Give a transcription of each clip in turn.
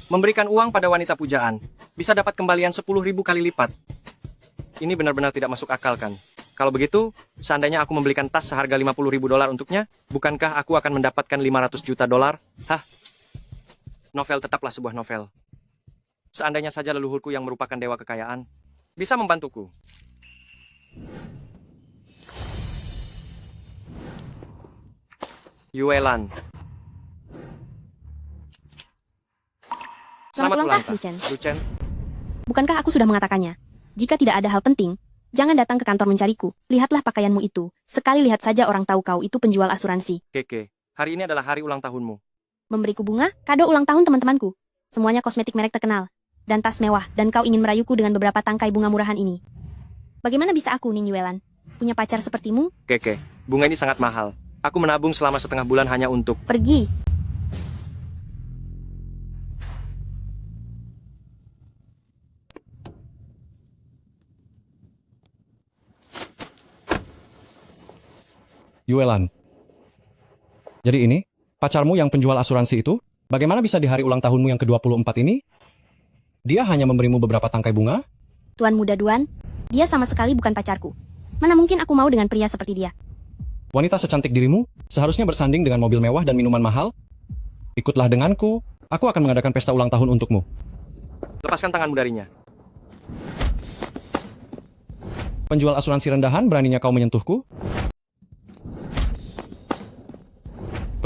Memberikan uang pada wanita pujaan, bisa dapat kembalian 10.000 kali lipat. Ini benar-benar tidak masuk akal kan? Kalau begitu, seandainya aku membelikan tas seharga 50.000 dolar untuknya, bukankah aku akan mendapatkan 500 juta dolar? Hah? Novel tetaplah sebuah novel. Seandainya saja leluhurku yang merupakan dewa kekayaan, bisa membantuku. Yuelan. Selamat ulang tahun, Lucen. Lucen. Bukankah aku sudah mengatakannya? Jika tidak ada hal penting, jangan datang ke kantor mencariku. Lihatlah pakaianmu itu. Sekali lihat saja orang tahu kau itu penjual asuransi. Keke, hari ini adalah hari ulang tahunmu. Memberiku bunga, kado ulang tahun teman-temanku. Semuanya kosmetik merek terkenal. Dan tas mewah, dan kau ingin merayuku dengan beberapa tangkai bunga murahan ini. Bagaimana bisa aku, Ning Yuelan, punya pacar sepertimu? Keke, bunga ini sangat mahal. Aku menabung selama setengah bulan hanya untuk... Pergi. Yuelan. Jadi ini, pacarmu yang penjual asuransi itu, bagaimana bisa di hari ulang tahunmu yang ke-24 ini? Dia hanya memberimu beberapa tangkai bunga? Tuan muda Duan, dia sama sekali bukan pacarku. Mana mungkin aku mau dengan pria seperti dia? Wanita secantik dirimu, seharusnya bersanding dengan mobil mewah dan minuman mahal? Ikutlah denganku, aku akan mengadakan pesta ulang tahun untukmu. Lepaskan tanganmu darinya. Penjual asuransi rendahan, beraninya kau menyentuhku?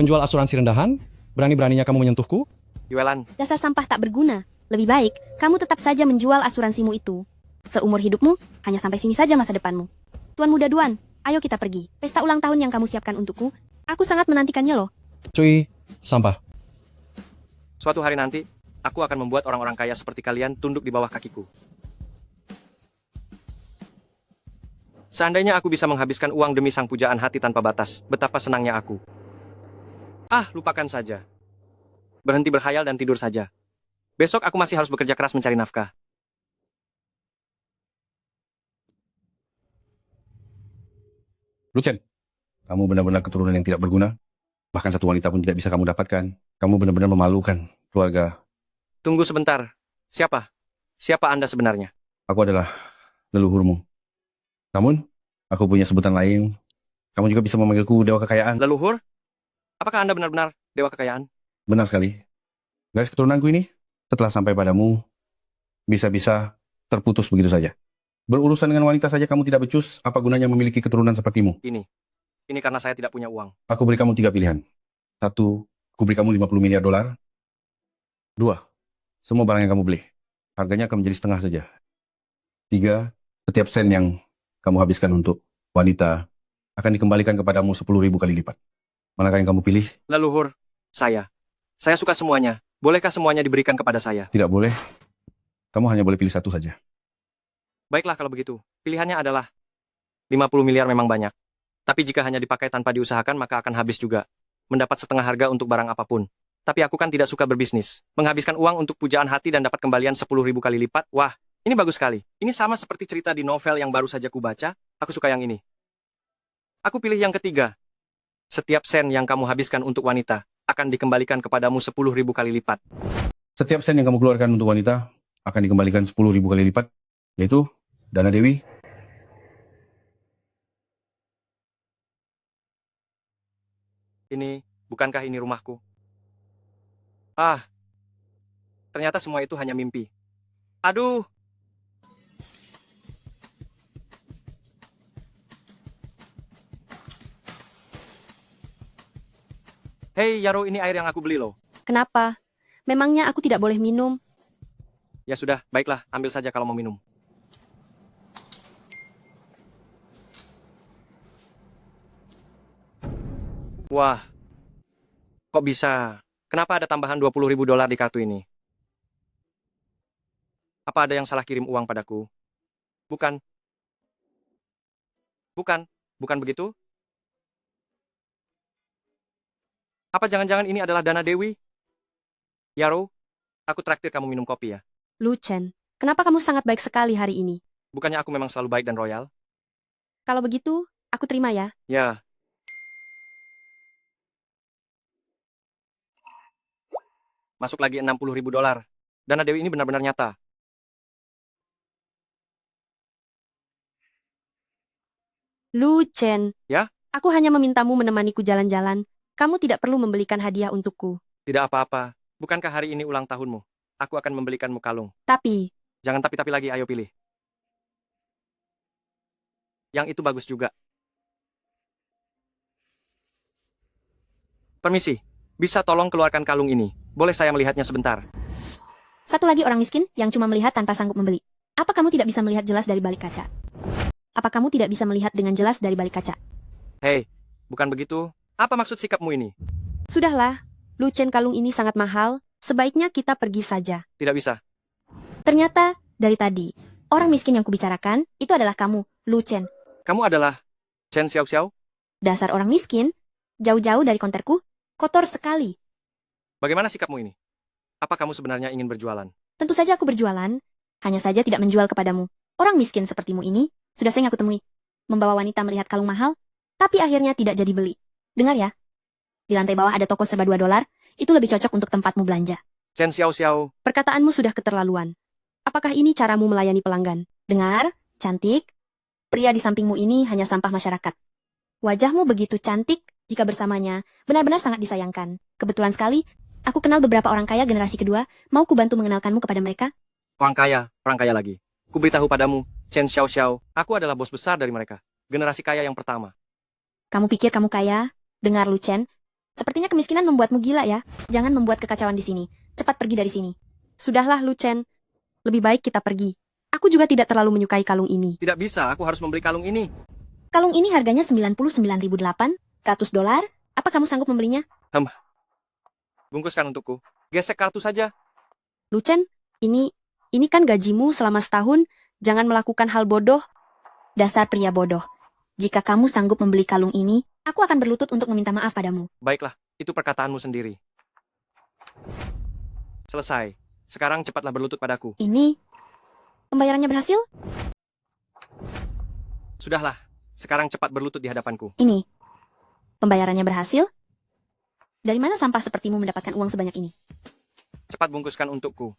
Penjual asuransi rendahan, berani-beraninya kamu menyentuhku? Yuelan, Dasar sampah tak berguna. Lebih baik, kamu tetap saja menjual asuransimu itu. Seumur hidupmu, hanya sampai sini saja masa depanmu. Tuan muda Duan, ayo kita pergi. Pesta ulang tahun yang kamu siapkan untukku, aku sangat menantikannya loh. Cuy, sampah. suatu hari nanti, aku akan membuat orang-orang kaya seperti kalian tunduk di bawah kakiku. Seandainya aku bisa menghabiskan uang demi sang pujaan hati tanpa batas, betapa senangnya aku. Ah, lupakan saja. Berhenti berkhayal dan tidur saja. Besok aku masih harus bekerja keras mencari nafkah. Lucen, kamu benar-benar keturunan yang tidak berguna. Bahkan satu wanita pun tidak bisa kamu dapatkan. Kamu benar-benar memalukan keluarga. Tunggu sebentar. Siapa? Siapa Anda sebenarnya? Aku adalah leluhurmu. Namun, aku punya sebutan lain. Kamu juga bisa memanggilku Dewa Kekayaan. Leluhur? Apakah Anda benar-benar dewa kekayaan? Benar sekali. Garis keturunanku ini, setelah sampai padamu, bisa-bisa terputus begitu saja. Berurusan dengan wanita saja kamu tidak becus, apa gunanya memiliki keturunan sepertimu? Ini karena saya tidak punya uang. Aku beri kamu 3 pilihan. 1, aku beri kamu 50 miliar dolar. 2, semua barang yang kamu beli. Harganya akan menjadi setengah saja. 3, setiap sen yang kamu habiskan untuk wanita akan dikembalikan kepadamu 10.000 kali lipat. Manakah yang kamu pilih? Leluhur, saya. Saya suka semuanya. Bolehkah semuanya diberikan kepada saya? Tidak boleh. Kamu hanya boleh pilih satu saja. Baiklah kalau begitu. Pilihannya adalah 50 miliar memang banyak. Tapi jika hanya dipakai tanpa diusahakan maka akan habis juga. Mendapat setengah harga untuk barang apapun. Tapi aku kan tidak suka berbisnis. Menghabiskan uang untuk pujaan hati dan dapat kembalian 10.000 kali lipat. Wah, ini bagus sekali. Ini sama seperti cerita di novel yang baru saja kubaca. Aku suka yang ini. Aku pilih yang ketiga. Setiap sen yang kamu habiskan untuk wanita akan dikembalikan kepadamu 10.000 kali lipat. Setiap sen yang kamu keluarkan untuk wanita akan dikembalikan 10.000 kali lipat, yaitu dana Dewi. Bukankah ini rumahku? Ah, ternyata semua itu hanya mimpi. Aduh. Hei, Yaro, ini air yang aku beli loh. Kenapa? Memangnya aku tidak boleh minum? Ya sudah, baiklah, ambil saja kalau mau minum. Wah, kok bisa? Kenapa ada tambahan 20.000 dolar di kartu ini? Apa ada yang salah kirim uang padaku? Bukan. Bukan begitu? Apa jangan-jangan ini adalah dana Dewi? Yaro, aku traktir kamu minum kopi ya. Lucen, kenapa kamu sangat baik sekali hari ini? Bukannya aku memang selalu baik dan royal? Kalau begitu, aku terima ya. Ya. Masuk lagi 60.000 dolar. Dana Dewi ini benar-benar nyata. Lu Chen. Ya? Aku hanya memintamu menemaniku jalan-jalan. Kamu tidak perlu membelikan hadiah untukku. Tidak apa-apa. Bukankah hari ini ulang tahunmu? Aku akan membelikanmu kalung. Tapi, Jangan tapi-tapi lagi, ayo pilih. Yang itu bagus juga. Permisi, bisa tolong keluarkan kalung ini? Boleh saya melihatnya sebentar? satu lagi orang miskin yang cuma melihat tanpa sanggup membeli. Apa kamu tidak bisa melihat jelas dari balik kaca? Apa kamu tidak bisa melihat dengan jelas dari balik kaca? Hei, bukan begitu. Apa maksud sikapmu ini? Sudahlah, Lu Chen, kalung ini sangat mahal. Sebaiknya kita pergi saja. Tidak bisa. Ternyata, dari tadi, orang miskin yang kubicarakan, itu adalah kamu, Lu Chen. Kamu adalah Chen Xiao-Xiao? Dasar orang miskin, jauh-jauh dari konterku, kotor sekali. Bagaimana sikapmu ini? Apa kamu sebenarnya ingin berjualan? Tentu saja aku berjualan, hanya saja tidak menjual kepadamu. Orang miskin sepertimu ini, sudah sering aku temui. Membawa wanita melihat kalung mahal, tapi akhirnya tidak jadi beli. Dengar ya, di lantai bawah ada toko serba $2, itu lebih cocok untuk tempatmu belanja. Chen Xiao-Xiao, Perkataanmu sudah keterlaluan. Apakah ini caramu melayani pelanggan? Dengar, cantik, pria di sampingmu ini hanya sampah masyarakat. Wajahmu begitu cantik, jika bersamanya, benar-benar sangat disayangkan. Kebetulan sekali, aku kenal beberapa orang kaya generasi kedua, mau kubantu mengenalkanmu kepada mereka? orang kaya lagi. Ku beritahu padamu, Chen Xiao-Xiao, aku adalah bos besar dari mereka. Generasi kaya yang pertama. Kamu pikir kamu kaya? Dengar, Lu Chen, sepertinya kemiskinan membuatmu gila ya. Jangan membuat kekacauan di sini. Cepat pergi dari sini. Sudahlah, Lu Chen. Lebih baik kita pergi. Aku juga tidak terlalu menyukai kalung ini. Tidak bisa, aku harus membeli kalung ini. Kalung ini harganya $99.800. Apa kamu sanggup membelinya? Bungkuskan untukku. Gesek kartu saja. Lu Chen, ini kan gajimu selama setahun. Jangan melakukan hal bodoh. Dasar pria bodoh. Jika kamu sanggup membeli kalung ini, aku akan berlutut untuk meminta maaf padamu. Baiklah, itu perkataanmu sendiri. Selesai. Sekarang cepatlah berlutut padaku. Ini, pembayarannya berhasil? Sudahlah. Sekarang cepat berlutut di hadapanku. Ini, pembayarannya berhasil? Dari mana sampah sepertimu mendapatkan uang sebanyak ini? Cepat bungkuskan untukku.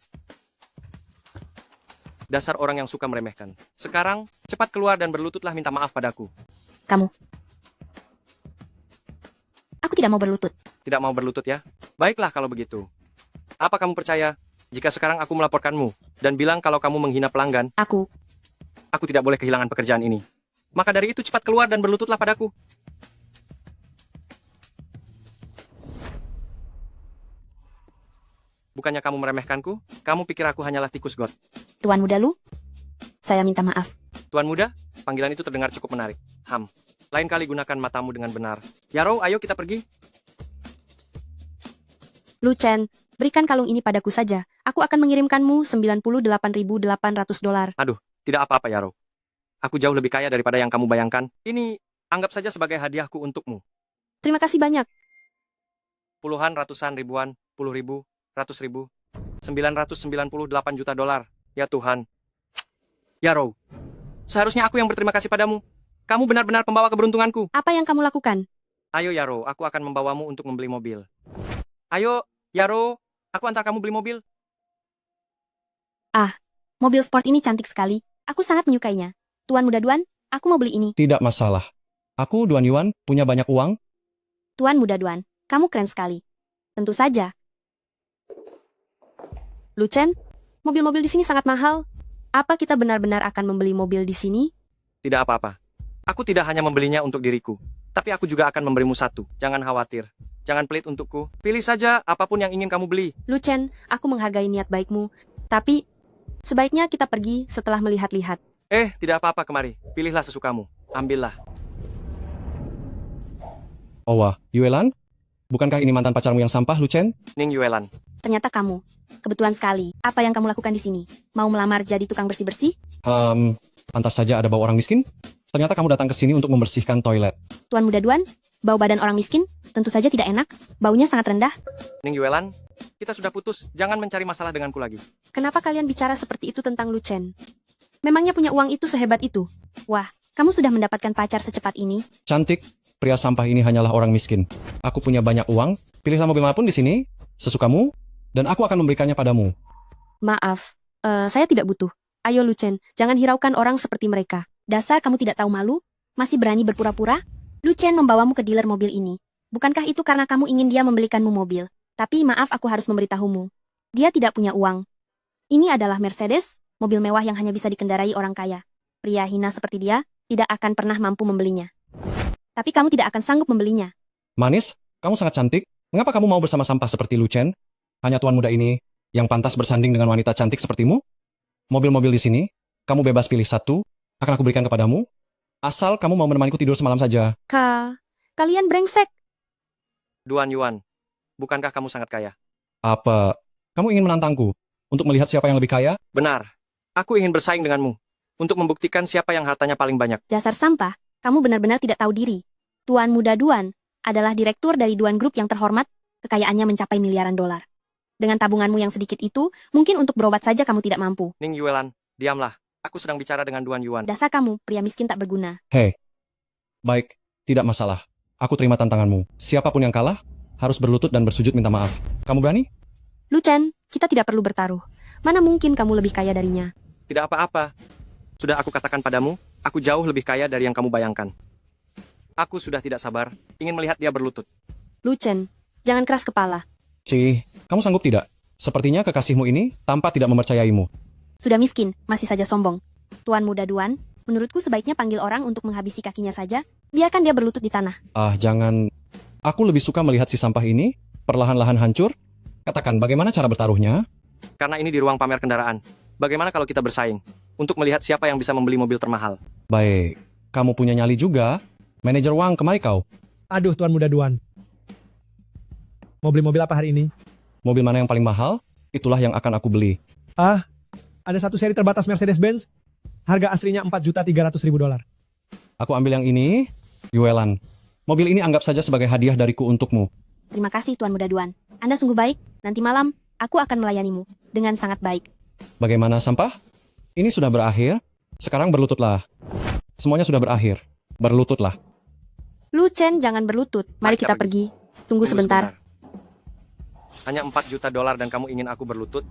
Dasar orang yang suka meremehkan. Sekarang, cepat keluar dan berlututlah minta maaf padaku. Kamu. Aku tidak mau berlutut. Tidak mau berlutut ya? Baiklah kalau begitu. Apa kamu percaya jika sekarang aku melaporkanmu dan bilang kalau kamu menghina pelanggan, Aku tidak boleh kehilangan pekerjaan ini. Maka dari itu cepat keluar dan berlututlah padaku. Bukannya kamu meremehkanku? Kamu pikir aku hanyalah tikus got? Tuan muda Lu, saya minta maaf. Tuan muda, panggilan itu terdengar cukup menarik. Lain kali gunakan matamu dengan benar. Yaro, ayo kita pergi. Lu Chen, berikan kalung ini padaku saja. Aku akan mengirimkanmu $98.800. Tidak apa-apa, Yaro. Aku jauh lebih kaya daripada yang kamu bayangkan. Ini, anggap saja sebagai hadiahku untukmu. Terima kasih banyak. Puluhan, ratusan, ribuan, 10.000, 100.000, $998 juta. Ya Tuhan. Yaro, seharusnya aku yang berterima kasih padamu. Kamu benar-benar pembawa keberuntunganku. Apa yang kamu lakukan? Ayo Yaro, aku akan membawamu untuk membeli mobil. Ayo, Yaro, aku antar kamu beli mobil. Mobil sport ini cantik sekali. Aku sangat menyukainya. Tuan muda Duan, aku mau beli ini. Tidak masalah. Aku, Duan Yuan, punya banyak uang. Tuan muda Duan, kamu keren sekali. Tentu saja. Lu Chen, mobil-mobil di sini sangat mahal. Apa kita benar-benar akan membeli mobil di sini? Tidak apa-apa. Aku tidak hanya membelinya untuk diriku, tapi aku juga akan memberimu satu. Jangan khawatir. Jangan pelit untukku. Pilih saja apapun yang ingin kamu beli. Lu Chen, aku menghargai niat baikmu. Tapi, sebaiknya kita pergi setelah melihat-lihat. Tidak apa-apa kemari. Pilihlah sesukamu. Ambillah. Oh wah, Yuelan? Bukankah ini mantan pacarmu yang sampah, Lu Chen? Ning Yuelan. Ternyata kamu. Kebetulan sekali. Apa yang kamu lakukan di sini? Mau melamar jadi tukang bersih-bersih? Pantas saja ada bau orang miskin. Ternyata kamu datang ke sini untuk membersihkan toilet. Tuan muda Duan, bau badan orang miskin tentu saja tidak enak. Baunya sangat rendah. Ning Yuelan, kita sudah putus. Jangan mencari masalah denganku lagi. Kenapa kalian bicara seperti itu tentang Lu Chen? Memangnya punya uang itu sehebat itu? Wah, kamu sudah mendapatkan pacar secepat ini? Cantik, pria sampah ini hanyalah orang miskin. Aku punya banyak uang. Pilihlah mobil manapun di sini, sesukamu, dan aku akan memberikannya padamu. Maaf, saya tidak butuh. Ayo Lucen, jangan hiraukan orang seperti mereka. Dasar kamu tidak tahu malu? Masih berani berpura-pura? Lucen membawamu ke dealer mobil ini. Bukankah itu karena kamu ingin dia membelikanmu mobil? Tapi maaf aku harus memberitahumu. Dia tidak punya uang. Ini adalah Mercedes, mobil mewah yang hanya bisa dikendarai orang kaya. Pria hina seperti dia tidak akan pernah mampu membelinya. Tapi kamu tidak akan sanggup membelinya. Manis, kamu sangat cantik. Mengapa kamu mau bersama sampah seperti Lucen? Hanya tuan muda ini yang pantas bersanding dengan wanita cantik sepertimu? Mobil-mobil di sini, kamu bebas pilih satu, akan aku berikan kepadamu. Asal kamu mau menemaniku tidur semalam saja. Kalian brengsek. Duan Yuan, bukankah kamu sangat kaya? Apa? Kamu ingin menantangku untuk melihat siapa yang lebih kaya? Benar. Aku ingin bersaing denganmu untuk membuktikan siapa yang hartanya paling banyak. Dasar sampah, kamu benar-benar tidak tahu diri. Tuan Muda Duan adalah direktur dari Duan Group yang terhormat, kekayaannya mencapai miliaran dolar. Dengan tabunganmu yang sedikit itu, mungkin untuk berobat saja kamu tidak mampu. Ning Yuelan, diamlah. Aku sedang bicara dengan Duan Yuan. Dasar kamu, pria miskin tak berguna. Hei, baik, tidak masalah. Aku terima tantanganmu. Siapapun yang kalah, harus berlutut dan bersujud minta maaf. Kamu berani? Lucen, kita tidak perlu bertaruh. Mana mungkin kamu lebih kaya darinya? Tidak apa-apa. Sudah aku katakan padamu, aku jauh lebih kaya dari yang kamu bayangkan. Aku sudah tidak sabar, ingin melihat dia berlutut. Lucen, jangan keras kepala. Ci, kamu sanggup tidak? Sepertinya kekasihmu ini tampak tidak mempercayaimu. Sudah miskin, masih saja sombong. Tuan Muda Duan, menurutku sebaiknya panggil orang untuk menghabisi kakinya saja, biarkan dia berlutut di tanah. Ah, jangan. Aku lebih suka melihat si sampah ini perlahan-lahan hancur. Katakan, bagaimana cara bertaruhnya? Karena ini di ruang pamer kendaraan. Bagaimana kalau kita bersaing? Untuk melihat siapa yang bisa membeli mobil termahal. Baik, kamu punya nyali juga. Manajer Wang, kemari kau. Aduh, Tuan Muda Duan. Mau beli mobil apa hari ini? Mobil mana yang paling mahal? Itulah yang akan aku beli. Ada satu seri terbatas Mercedes-Benz. Harga aslinya $4.300.000. Aku ambil yang ini, Yuelan. Mobil ini anggap saja sebagai hadiah dariku untukmu. Terima kasih Tuan Muda Duan. Anda sungguh baik. Nanti malam, aku akan melayanimu dengan sangat baik. Bagaimana sampah? Ini sudah berakhir. Sekarang berlututlah. Semuanya sudah berakhir. Berlututlah. Lucen, jangan berlutut. Mari kita pergi. Tunggu sebentar. Hanya $4 juta dan kamu ingin aku berlutut?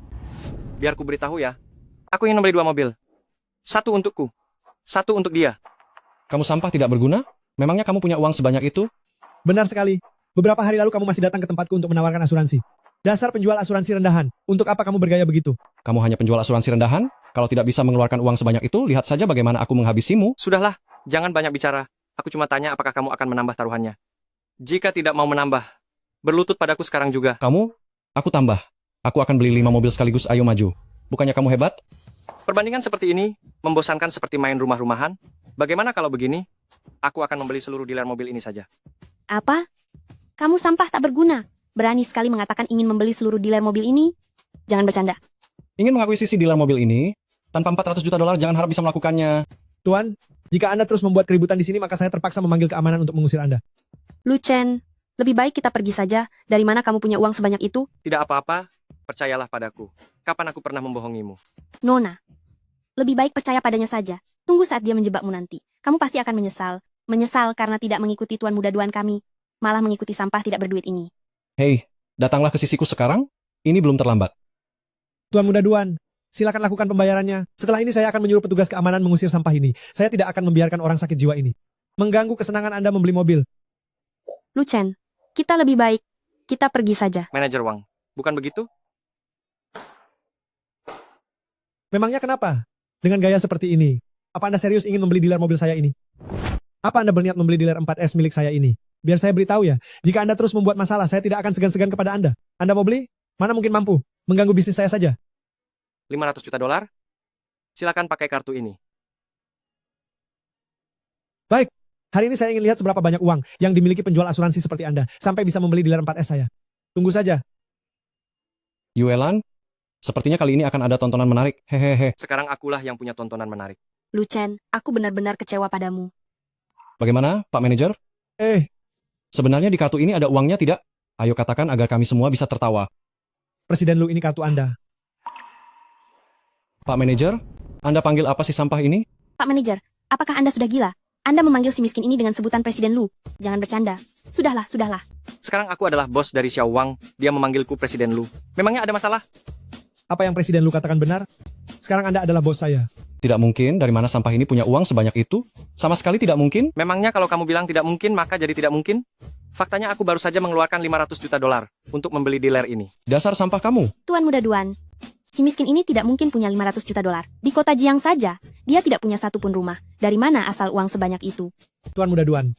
Biar ku beritahu ya. Aku ingin membeli 2 mobil. Satu untukku. Satu untuk dia. Kamu sampah tidak berguna? Memangnya kamu punya uang sebanyak itu? Benar sekali. Beberapa hari lalu kamu masih datang ke tempatku untuk menawarkan asuransi. Dasar penjual asuransi rendahan. Untuk apa kamu bergaya begitu? Kamu hanya penjual asuransi rendahan? Kalau tidak bisa mengeluarkan uang sebanyak itu, lihat saja bagaimana aku menghabisimu. Sudahlah, jangan banyak bicara. Aku cuma tanya apakah kamu akan menambah taruhannya. Jika tidak mau menambah, berlutut padaku sekarang juga. Kamu? Aku tambah. Aku akan beli 5 mobil sekaligus, ayo maju. Bukannya kamu hebat? Perbandingan seperti ini, membosankan seperti main rumah-rumahan. Bagaimana kalau begini? Aku akan membeli seluruh dealer mobil ini saja. Apa? Kamu sampah tak berguna. Berani sekali mengatakan ingin membeli seluruh dealer mobil ini? Jangan bercanda. Ingin mengakuisisi dealer mobil ini? Tanpa $400 juta jangan harap bisa melakukannya. Tuan, jika Anda terus membuat keributan di sini, maka saya terpaksa memanggil keamanan untuk mengusir Anda. Lucen, lebih baik kita pergi saja. Dari mana kamu punya uang sebanyak itu? Tidak apa-apa, percayalah padaku. Kapan aku pernah membohongimu? Nona, lebih baik percaya padanya saja. Tunggu saat dia menjebakmu nanti. Kamu pasti akan menyesal. Menyesal karena tidak mengikuti Tuan Muda Duan kami. Malah mengikuti sampah tidak berduit ini. Hei, datanglah ke sisiku sekarang. Ini belum terlambat. Tuan Muda Duan, silakan lakukan pembayarannya. Setelah ini saya akan menyuruh petugas keamanan mengusir sampah ini. Saya tidak akan membiarkan orang sakit jiwa ini mengganggu kesenangan Anda membeli mobil. Lucen, kita lebih baik. Kita pergi saja. Manajer Wang, bukan begitu? Memangnya kenapa? Dengan gaya seperti ini, apa Anda serius ingin membeli dealer mobil saya ini? Apa Anda berniat membeli dealer 4S milik saya ini? Biar saya beritahu ya, jika Anda terus membuat masalah, saya tidak akan segan-segan kepada Anda. Anda mau beli? Mana mungkin mampu? Mengganggu bisnis saya saja. $500 juta? Silakan pakai kartu ini. Baik, hari ini saya ingin lihat seberapa banyak uang yang dimiliki penjual asuransi seperti Anda, sampai bisa membeli dealer 4S saya. Tunggu saja. Yuelan, sepertinya kali ini akan ada tontonan menarik. Hehehe. Sekarang akulah yang punya tontonan menarik. Lucen, aku benar-benar kecewa padamu. Bagaimana, Pak Manajer? Sebenarnya di kartu ini ada uangnya tidak? Ayo katakan agar kami semua bisa tertawa. Presiden Lu, ini kartu Anda. Pak Manajer, Anda panggil apa si sampah ini? Pak Manajer, apakah Anda sudah gila? Anda memanggil si miskin ini dengan sebutan Presiden Lu. Jangan bercanda. Sudahlah, sudahlah. Sekarang aku adalah bos dari Xiao Wang. Dia memanggilku Presiden Lu. Memangnya ada masalah? Apa yang Presiden Lu katakan benar? Sekarang Anda adalah bos saya. Tidak mungkin, dari mana sampah ini punya uang sebanyak itu? Sama sekali tidak mungkin. Memangnya kalau kamu bilang tidak mungkin, maka jadi tidak mungkin? Faktanya aku baru saja mengeluarkan 500 juta dolar untuk membeli dealer ini. Dasar sampah kamu. Tuan Muda Duan, si miskin ini tidak mungkin punya 500 juta dolar. Di kota Jiang saja, dia tidak punya satupun rumah. Dari mana asal uang sebanyak itu? Tuan Muda Duan,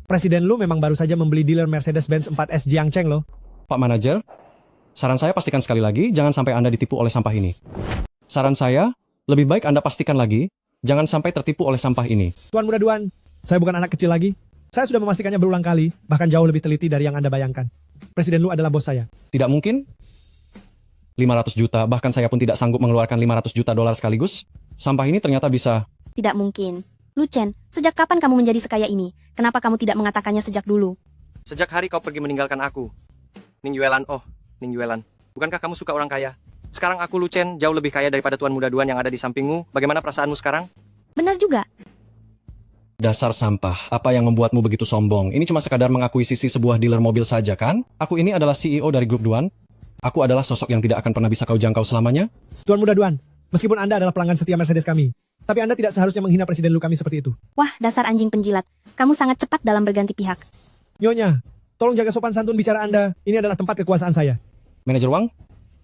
Presiden Lu memang baru saja membeli dealer Mercedes-Benz 4S Jiangcheng loh. Pak Manajer, saran saya pastikan sekali lagi, jangan sampai Anda ditipu oleh sampah ini. Saran saya, lebih baik Anda pastikan lagi, jangan sampai tertipu oleh sampah ini. Tuan Muda Duan, saya bukan anak kecil lagi. Saya sudah memastikannya berulang kali, bahkan jauh lebih teliti dari yang Anda bayangkan. Presiden Lu adalah bos saya. Tidak mungkin. 500 juta, bahkan saya pun tidak sanggup mengeluarkan 500 juta dolar sekaligus. Sampah ini ternyata bisa. Tidak mungkin. Lu Chen, sejak kapan kamu menjadi sekaya ini? Kenapa kamu tidak mengatakannya sejak dulu? Sejak hari kau pergi meninggalkan aku. Ning Yuelan, Ning Yuelan. Bukankah kamu suka orang kaya? Sekarang aku Lu Chen, jauh lebih kaya daripada Tuan Muda Duan yang ada di sampingmu. Bagaimana perasaanmu sekarang? Benar juga. Dasar sampah, apa yang membuatmu begitu sombong? Ini cuma sekadar mengakuisisi sebuah dealer mobil saja kan? Aku ini adalah CEO dari grup Duan. Aku adalah sosok yang tidak akan pernah bisa kau jangkau selamanya. Tuan Muda Duan, meskipun Anda adalah pelanggan setia Mercedes kami, tapi Anda tidak seharusnya menghina Presiden Lu kami seperti itu. Wah, dasar anjing penjilat. Kamu sangat cepat dalam berganti pihak. Nyonya, tolong jaga sopan santun bicara Anda. Ini adalah tempat kekuasaan saya. Manajer Wang,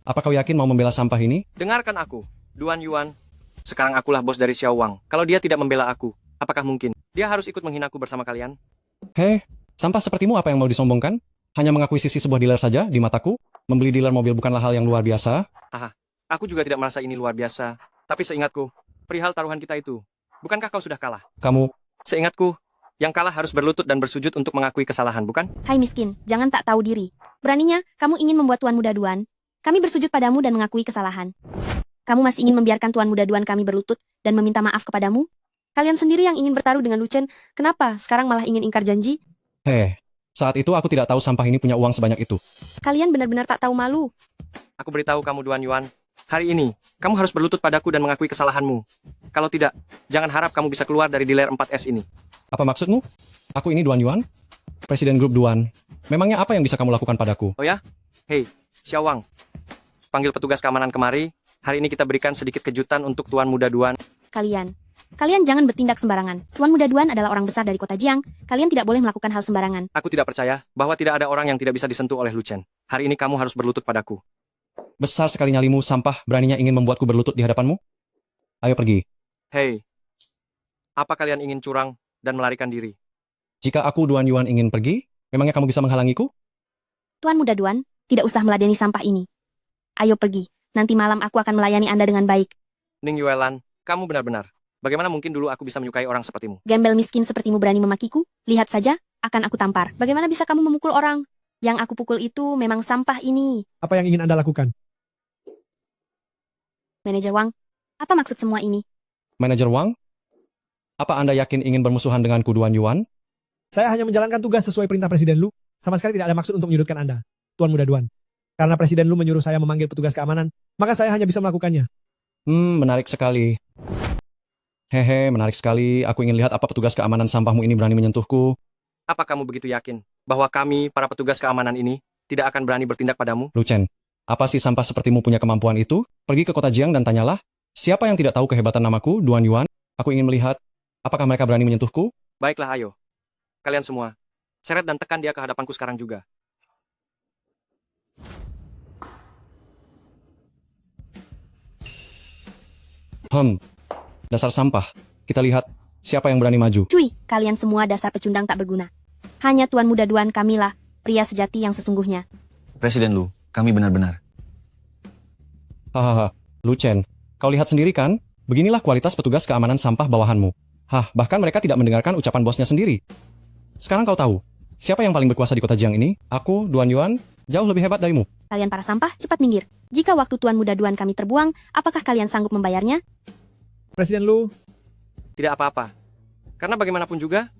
apa kau yakin mau membela sampah ini? Dengarkan aku, Duan Yuan. Sekarang akulah bos dari Xiao Wang. Kalau dia tidak membela aku, apakah mungkin dia harus ikut menghinaku bersama kalian? Hei, sampah sepertimu apa yang mau disombongkan? Hanya mengakuisisi sebuah dealer saja di mataku? Membeli dealer mobil bukanlah hal yang luar biasa. Aku juga tidak merasa ini luar biasa. Tapi seingatku, perihal taruhan kita itu, bukankah kau sudah kalah? Kamu, Seingatku, yang kalah harus berlutut dan bersujud untuk mengakui kesalahan, bukan? Hai miskin, jangan tak tahu diri. Beraninya, kamu ingin membuat Tuan Muda Duan. Kami bersujud padamu dan mengakui kesalahan. Kamu masih ingin membiarkan Tuan Muda Duan kami berlutut dan meminta maaf kepadamu? Kalian sendiri yang ingin bertaruh dengan Lu Chen, kenapa sekarang malah ingin ingkar janji? saat itu aku tidak tahu sampah ini punya uang sebanyak itu. Kalian benar-benar tak tahu malu. Aku beritahu kamu Duan Yuan, hari ini, kamu harus berlutut padaku dan mengakui kesalahanmu. Kalau tidak, jangan harap kamu bisa keluar dari dealer 4S ini. Apa maksudmu? Aku ini Duan Yuan? Presiden grup Duan. Memangnya apa yang bisa kamu lakukan padaku? Oh ya? Hei, Xiao Wang. Panggil petugas keamanan kemari. Hari ini kita berikan sedikit kejutan untuk Tuan Muda Duan. Kalian jangan bertindak sembarangan. Tuan Muda Duan adalah orang besar dari kota Jiang. Kalian tidak boleh melakukan hal sembarangan. Aku tidak percaya bahwa tidak ada orang yang tidak bisa disentuh oleh Lu Chen. Hari ini kamu harus berlutut padaku. Besar sekali nyalimu, sampah, beraninya ingin membuatku berlutut di hadapanmu? Ayo pergi. Hei, apa kalian ingin curang dan melarikan diri? Jika aku Duan Yuan ingin pergi, memangnya kamu bisa menghalangiku? Tuan Muda Duan, tidak usah meladeni sampah ini. Ayo pergi. Nanti malam aku akan melayani Anda dengan baik. Ning Yuelan, kamu benar-benar. Bagaimana mungkin dulu aku bisa menyukai orang sepertimu? Gembel miskin sepertimu berani memakiku? Lihat saja, akan aku tampar. Bagaimana bisa kamu memukul orang? Yang aku pukul itu memang sampah ini. Apa yang ingin Anda lakukan? Manajer Wang, apa maksud semua ini? Manajer Wang? Apa Anda yakin ingin bermusuhan denganku Duan Yuan? Saya hanya menjalankan tugas sesuai perintah Presiden Lu. Sama sekali tidak ada maksud untuk menyudutkan Anda, Tuan Muda Duan. Karena Presiden Lu menyuruh saya memanggil petugas keamanan, maka saya hanya bisa melakukannya. Menarik sekali. Hehe, menarik sekali. Aku ingin lihat apa petugas keamanan sampahmu ini berani menyentuhku. Apa kamu begitu yakin bahwa kami, para petugas keamanan ini, tidak akan berani bertindak padamu? Lu Chen, apa sih sampah sepertimu punya kemampuan itu? Pergi ke kota Jiang dan tanyalah, siapa yang tidak tahu kehebatan namaku, Duan Yuan? Aku ingin melihat, apakah mereka berani menyentuhku? Baiklah, ayo. Kalian semua, seret dan tekan dia ke hadapanku sekarang juga. Dasar sampah. Kita lihat, siapa yang berani maju. Cuy, kalian semua dasar pecundang tak berguna. Hanya Tuan Muda Duan kamilah, pria sejati yang sesungguhnya. Presiden Lu, kami benar-benar. Hahaha, Lu Chen, kau lihat sendiri kan? Beginilah kualitas petugas keamanan sampah bawahanmu. Bahkan mereka tidak mendengarkan ucapan bosnya sendiri. Sekarang kau tahu, siapa yang paling berkuasa di kota Jiang ini? Aku, Duan Yuan, jauh lebih hebat darimu. Kalian para sampah, cepat minggir. Jika waktu Tuan Muda Duan kami terbuang, apakah kalian sanggup membayarnya? Presiden Lu, Tidak apa-apa. Karena bagaimanapun juga,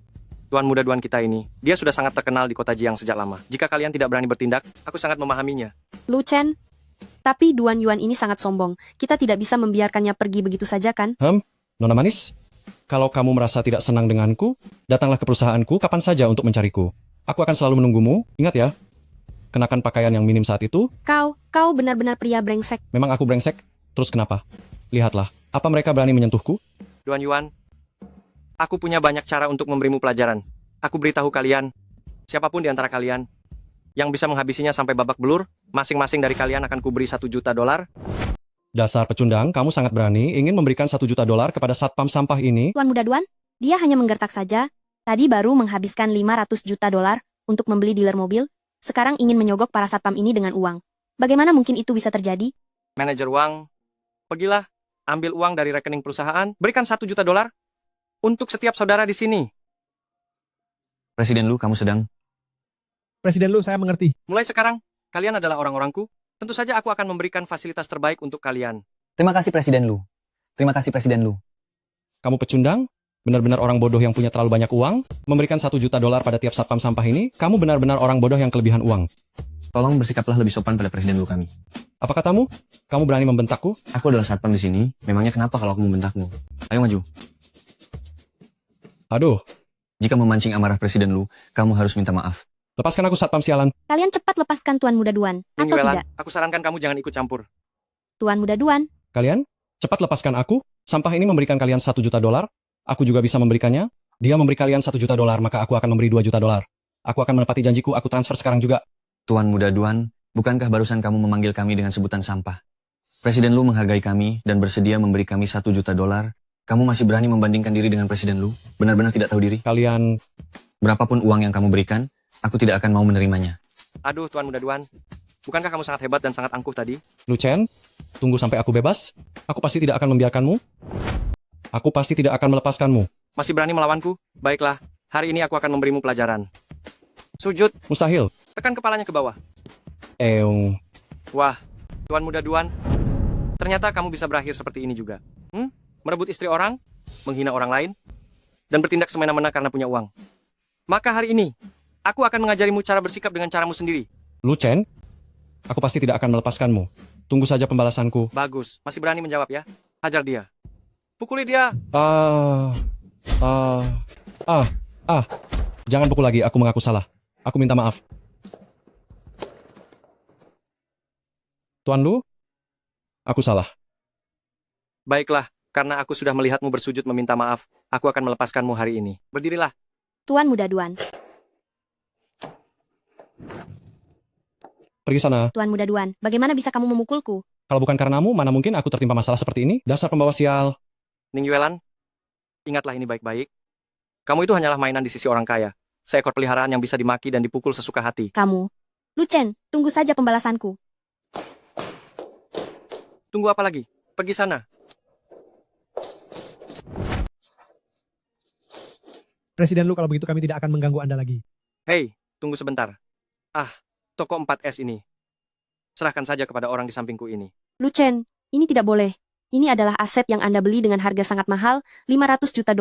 Tuan Muda Duan kita ini, dia sudah sangat terkenal di kota Jiang sejak lama. Jika kalian tidak berani bertindak, aku sangat memahaminya. Lu Chen, tapi Duan Yuan ini sangat sombong. Kita tidak bisa membiarkannya pergi begitu saja kan? Nona manis, kalau kamu merasa tidak senang denganku, datanglah ke perusahaanku kapan saja untuk mencariku. Aku akan selalu menunggumu, ingat ya. kenakan pakaian yang minim saat itu? Kau benar-benar pria brengsek. Memang aku brengsek? Terus kenapa? Lihatlah, apa mereka berani menyentuhku? Duan Yuan, aku punya banyak cara untuk memberimu pelajaran. Aku beritahu kalian, siapapun di antara kalian yang bisa menghabisinya sampai babak belur, masing-masing dari kalian akan kuberi $1 juta. Dasar pecundang, kamu sangat berani ingin memberikan $1 juta kepada satpam sampah ini. Tuan Muda Duan, dia hanya menggertak saja. Tadi baru menghabiskan $500 juta untuk membeli dealer mobil. Sekarang ingin menyogok para satpam ini dengan uang. Bagaimana mungkin itu bisa terjadi? Manajer Wang, pergilah, ambil uang dari rekening perusahaan, berikan $1 juta untuk setiap saudara di sini. Presiden Lu, kamu sedang... Presiden Lu, saya mengerti. Mulai sekarang, kalian adalah orang-orangku. Tentu saja aku akan memberikan fasilitas terbaik untuk kalian. Terima kasih Presiden Lu. Terima kasih Presiden Lu. Kamu pecundang? Benar-benar orang bodoh yang punya terlalu banyak uang? Memberikan $1 juta pada tiap satpam sampah ini? Kamu benar-benar orang bodoh yang kelebihan uang. Tolong bersikaplah lebih sopan pada Presiden Lu kami. Apa katamu? Kamu berani membentakku? Aku adalah satpam di sini. Memangnya kenapa kalau aku membentakmu? Ayo maju. Aduh, Jika memancing amarah Presiden Lu, kamu harus minta maaf. lepaskan aku satpam sialan. Kalian cepat lepaskan Tuan Muda Duan, Ning atau Yuelan, tidak? aku sarankan kamu jangan ikut campur. Tuan Muda Duan, Kalian, cepat lepaskan aku. Sampah ini memberikan kalian $1 juta. Aku juga bisa memberikannya. Dia memberi kalian $1 juta, maka aku akan memberi $2 juta. Aku akan menepati janjiku, aku transfer sekarang juga. Tuan Muda Duan, bukankah barusan kamu memanggil kami dengan sebutan sampah? Presiden Lu menghargai kami dan bersedia memberi kami $1 juta. Kamu masih berani membandingkan diri dengan Presiden Lu? Benar-benar tidak tahu diri? Kalian, Berapapun uang yang kamu berikan, aku tidak akan mau menerimanya. Aduh, Tuan Muda Duan. Bukankah kamu sangat hebat dan sangat angkuh tadi? Lu Chen, tunggu sampai aku bebas. Aku pasti tidak akan membiarkanmu. Aku pasti tidak akan melepaskanmu. Masih berani melawanku? Baiklah, hari ini aku akan memberimu pelajaran. Sujud, Mustahil. tekan kepalanya ke bawah. Eung. Wah, Tuan Muda Duan. Ternyata kamu bisa berakhir seperti ini juga. Merebut istri orang, menghina orang lain, dan bertindak semena-mena karena punya uang. Maka hari ini, aku akan mengajarimu cara bersikap dengan caramu sendiri. Lu Chen, aku pasti tidak akan melepaskanmu. Tunggu saja pembalasanku. Bagus, masih berani menjawab ya? Hajar dia. Pukuli dia. Jangan pukul lagi, aku mengaku salah. Aku minta maaf. Tuan Lu, aku salah. Baiklah, karena aku sudah melihatmu bersujud meminta maaf, aku akan melepaskanmu hari ini. Berdirilah. Tuan Muda Duan, Pergi sana. Tuan Muda Duan, bagaimana bisa kamu memukulku? Kalau bukan karenamu, mana mungkin aku tertimpa masalah seperti ini? Dasar pembawa sial. Ning Yuelan, ingatlah ini baik-baik. Kamu itu hanyalah mainan di sisi orang kaya. Seekor peliharaan yang bisa dimaki dan dipukul sesuka hati. Kamu. Lu Chen, tunggu saja pembalasanku. Tunggu apa lagi? Pergi sana. Presiden Lu, kalau begitu kami tidak akan mengganggu Anda lagi. Hei, tunggu sebentar. Toko 4S ini. Serahkan saja kepada orang di sampingku ini. Lu Chen, ini tidak boleh. Ini adalah aset yang Anda beli dengan harga sangat mahal, $500 juta.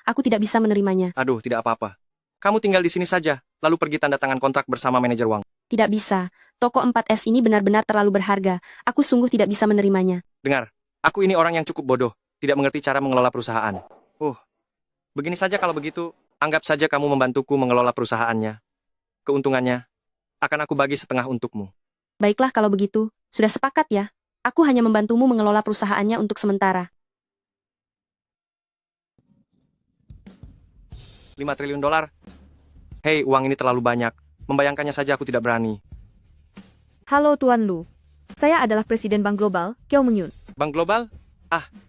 Aku tidak bisa menerimanya. Aduh, tidak apa-apa. Kamu tinggal di sini saja, lalu pergi tanda tangan kontrak bersama manajer Wang. Tidak bisa. Toko 4S ini benar-benar terlalu berharga. Aku sungguh tidak bisa menerimanya. Dengar, aku ini orang yang cukup bodoh, tidak mengerti cara mengelola perusahaan. Begini saja kalau begitu, anggap saja kamu membantuku mengelola perusahaannya. Keuntungannya akan aku bagi setengah untukmu. Baiklah kalau begitu, sudah sepakat ya. Aku hanya membantumu mengelola perusahaannya untuk sementara. $5 triliun. Hei, uang ini terlalu banyak. Membayangkannya saja aku tidak berani. Halo Tuan Lu. Saya adalah Presiden Bank Global, Kiao Mengyun. Bank Global?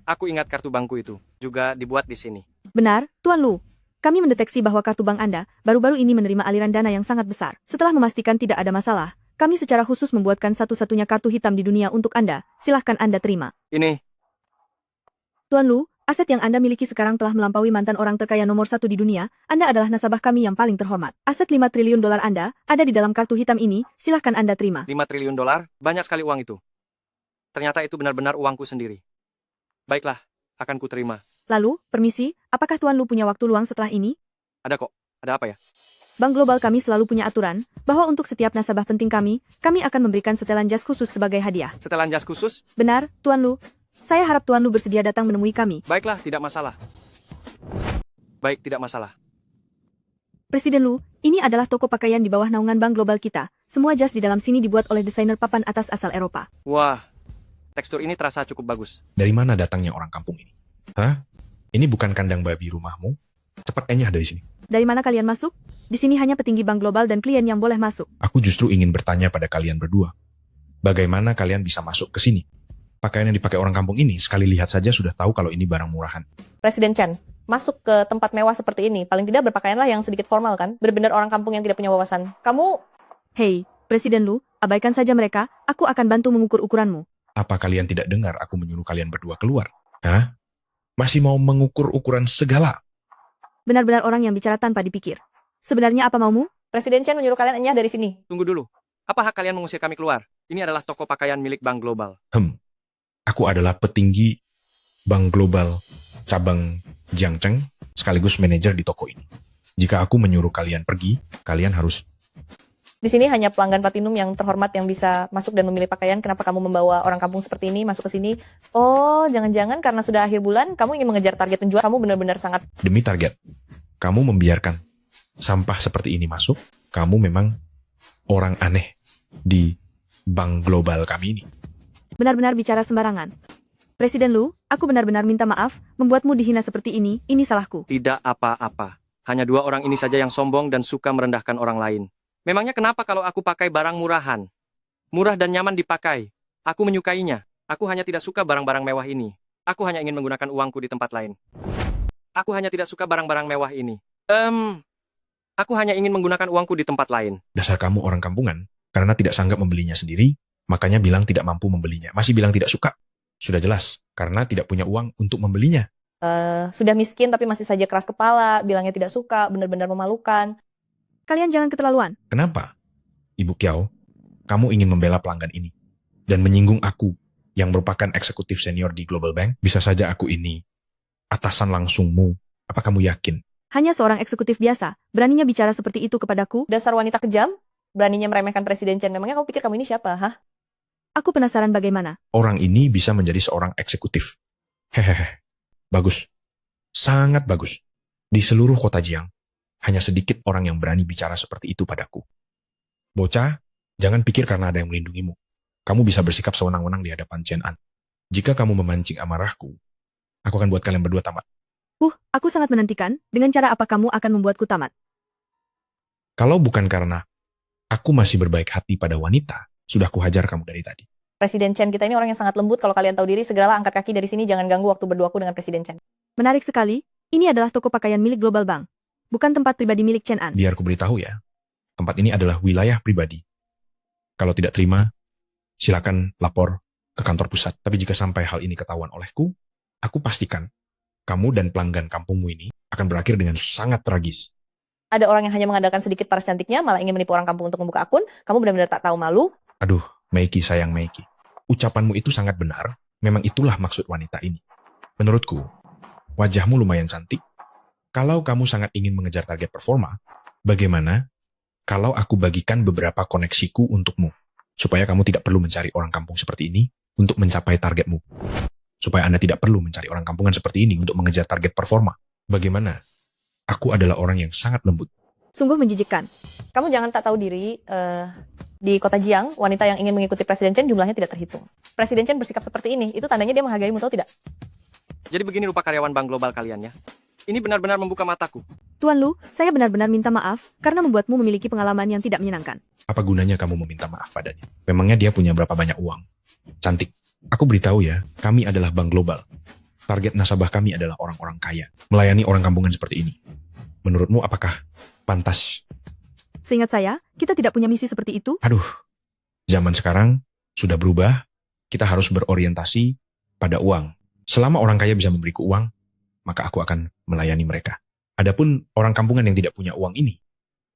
Aku ingat kartu bankku itu. Juga dibuat di sini. Benar, Tuan Lu. Kami mendeteksi bahwa kartu bank Anda baru-baru ini menerima aliran dana yang sangat besar. Setelah memastikan tidak ada masalah, kami secara khusus membuatkan satu-satunya kartu hitam di dunia untuk Anda. Silahkan Anda terima. Ini, Tuan Lu, aset yang Anda miliki sekarang telah melampaui mantan orang terkaya nomor 1 di dunia. Anda adalah nasabah kami yang paling terhormat. Aset $5 triliun Anda ada di dalam kartu hitam ini. Silahkan Anda terima. $5 triliun, banyak sekali uang itu. Ternyata itu benar-benar uangku sendiri. Baiklah, akan ku terima. Lalu, permisi, apakah Tuan Lu punya waktu luang setelah ini? Ada kok. Ada apa ya? Bank Global kami selalu punya aturan bahwa untuk setiap nasabah penting kami akan memberikan setelan jas khusus sebagai hadiah. Setelan jas khusus? Benar, Tuan Lu. Saya harap Tuan Lu bersedia datang menemui kami. Baiklah, tidak masalah. Baik, tidak masalah. Presiden Lu, ini adalah toko pakaian di bawah naungan Bank Global kita. Semua jas di dalam sini dibuat oleh desainer papan atas asal Eropa. Wah, tekstur ini terasa cukup bagus. Dari mana datangnya orang kampung ini? Hah? Ini bukan kandang babi rumahmu? Cepat enyah dari sini. Dari mana kalian masuk? Di sini hanya petinggi bank global dan klien yang boleh masuk. Aku justru ingin bertanya pada kalian berdua. Bagaimana kalian bisa masuk ke sini? Pakaian yang dipakai orang kampung ini sekali lihat saja sudah tahu kalau ini barang murahan. Presiden Chan, masuk ke tempat mewah seperti ini, paling tidak berpakaianlah yang sedikit formal kan? Benar-benar orang kampung yang tidak punya wawasan. Kamu Hei, Presiden Lu, abaikan saja mereka, aku akan bantu mengukur ukuranmu. Apa kalian tidak dengar aku menyuruh kalian berdua keluar? Hah? Masih mau mengukur ukuran segala? Benar-benar orang yang bicara tanpa dipikir. Sebenarnya apa maumu? Presiden Chan menyuruh kalian enyah dari sini. Tunggu dulu. Apa hak kalian mengusir kami keluar? Ini adalah toko pakaian milik Bank Global. Aku adalah petinggi Bank Global cabang Jiangcheng sekaligus manajer di toko ini. Jika aku menyuruh kalian pergi, kalian harus... Di sini hanya pelanggan platinum yang terhormat yang bisa masuk dan memilih pakaian. Kenapa kamu membawa orang kampung seperti ini masuk ke sini? Oh, jangan-jangan karena sudah akhir bulan, kamu ingin mengejar target penjual. Kamu benar-benar sangat... Demi target, kamu membiarkan sampah seperti ini masuk, kamu memang orang aneh di Bank Global kami ini. Benar-benar bicara sembarangan. Presiden Lu, aku benar-benar minta maaf, membuatmu dihina seperti ini salahku. Tidak apa-apa. Hanya 2 orang ini saja yang sombong dan suka merendahkan orang lain. Memangnya kenapa kalau aku pakai barang murahan? Murah dan nyaman dipakai. Aku menyukainya. Aku hanya tidak suka barang-barang mewah ini. Aku hanya ingin menggunakan uangku di tempat lain. Aku hanya tidak suka barang-barang mewah ini. Aku hanya ingin menggunakan uangku di tempat lain. Dasar kamu orang kampungan, karena tidak sanggup membelinya sendiri, makanya bilang tidak mampu membelinya. Masih bilang tidak suka. Sudah jelas, karena tidak punya uang untuk membelinya. Sudah miskin tapi masih saja keras kepala, bilangnya tidak suka, benar-benar memalukan. Kalian jangan keterlaluan. Kenapa? Ibu Kiao, kamu ingin membela pelanggan ini dan menyinggung aku yang merupakan eksekutif senior di Global Bank? Bisa saja aku ini atasan langsungmu. Apa kamu yakin? Hanya seorang eksekutif biasa, beraninya bicara seperti itu kepadaku. Dasar wanita kejam, beraninya meremehkan Presiden Chen. Memangnya kamu pikir kamu ini siapa, hah? Aku penasaran bagaimana. Orang ini bisa menjadi seorang eksekutif. Hehehe. Bagus. Sangat bagus. Di seluruh kota Jiang, hanya sedikit orang yang berani bicara seperti itu padaku. Bocah, jangan pikir karena ada yang melindungimu. Kamu bisa bersikap sewenang-wenang di hadapan Chen An. Jika kamu memancing amarahku, aku akan buat kalian berdua tamat. Aku sangat menantikan, dengan cara apa kamu akan membuatku tamat. Kalau bukan karena aku masih berbaik hati pada wanita, sudah kuhajar kamu dari tadi. Presiden Chen kita ini orang yang sangat lembut. Kalau kalian tahu diri, segeralah angkat kaki dari sini. Jangan ganggu waktu berduaku dengan Presiden Chen. Menarik sekali, ini adalah toko pakaian milik Global Bank. Bukan tempat pribadi milik Chen An. Biar ku beritahu ya, tempat ini adalah wilayah pribadi. Kalau tidak terima, silakan lapor ke kantor pusat. Tapi jika sampai hal ini ketahuan olehku, aku pastikan kamu dan pelanggan kampungmu ini akan berakhir dengan sangat tragis. Ada orang yang hanya mengandalkan sedikit paras cantiknya, malah ingin menipu orang kampung untuk membuka akun. Kamu benar-benar tak tahu malu. Aduh, Meiki sayang Meiki. Ucapanmu itu sangat benar. Memang itulah maksud wanita ini. Menurutku, wajahmu lumayan cantik. Kalau kamu sangat ingin mengejar target performa, bagaimana kalau aku bagikan beberapa koneksiku untukmu? Supaya kamu tidak perlu mencari orang kampung seperti ini untuk mencapai targetmu. Supaya Anda tidak perlu mencari orang kampungan seperti ini untuk mengejar target performa. Bagaimana? Aku adalah orang yang sangat lembut. Sungguh menjijikkan. Kamu jangan tak tahu diri, di kota Jiang, wanita yang ingin mengikuti Presiden Chen jumlahnya tidak terhitung. Presiden Chen bersikap seperti ini, itu tandanya dia menghargaimu, tahu tidak? Jadi begini rupa karyawan Bank Global kalian ya. Ini benar-benar membuka mataku. Tuan Lu, saya benar-benar minta maaf karena membuatmu memiliki pengalaman yang tidak menyenangkan. Apa gunanya kamu meminta maaf padanya? Memangnya dia punya berapa banyak uang? Cantik. Aku beritahu ya, kami adalah Bank Global. Target nasabah kami adalah orang-orang kaya. Melayani orang kampungan seperti ini. Menurutmu apakah pantas? Seingat saya, kita tidak punya misi seperti itu. Aduh, zaman sekarang sudah berubah. Kita harus berorientasi pada uang. Selama orang kaya bisa memberiku uang, maka aku akan melayani mereka. Adapun orang kampungan yang tidak punya uang ini,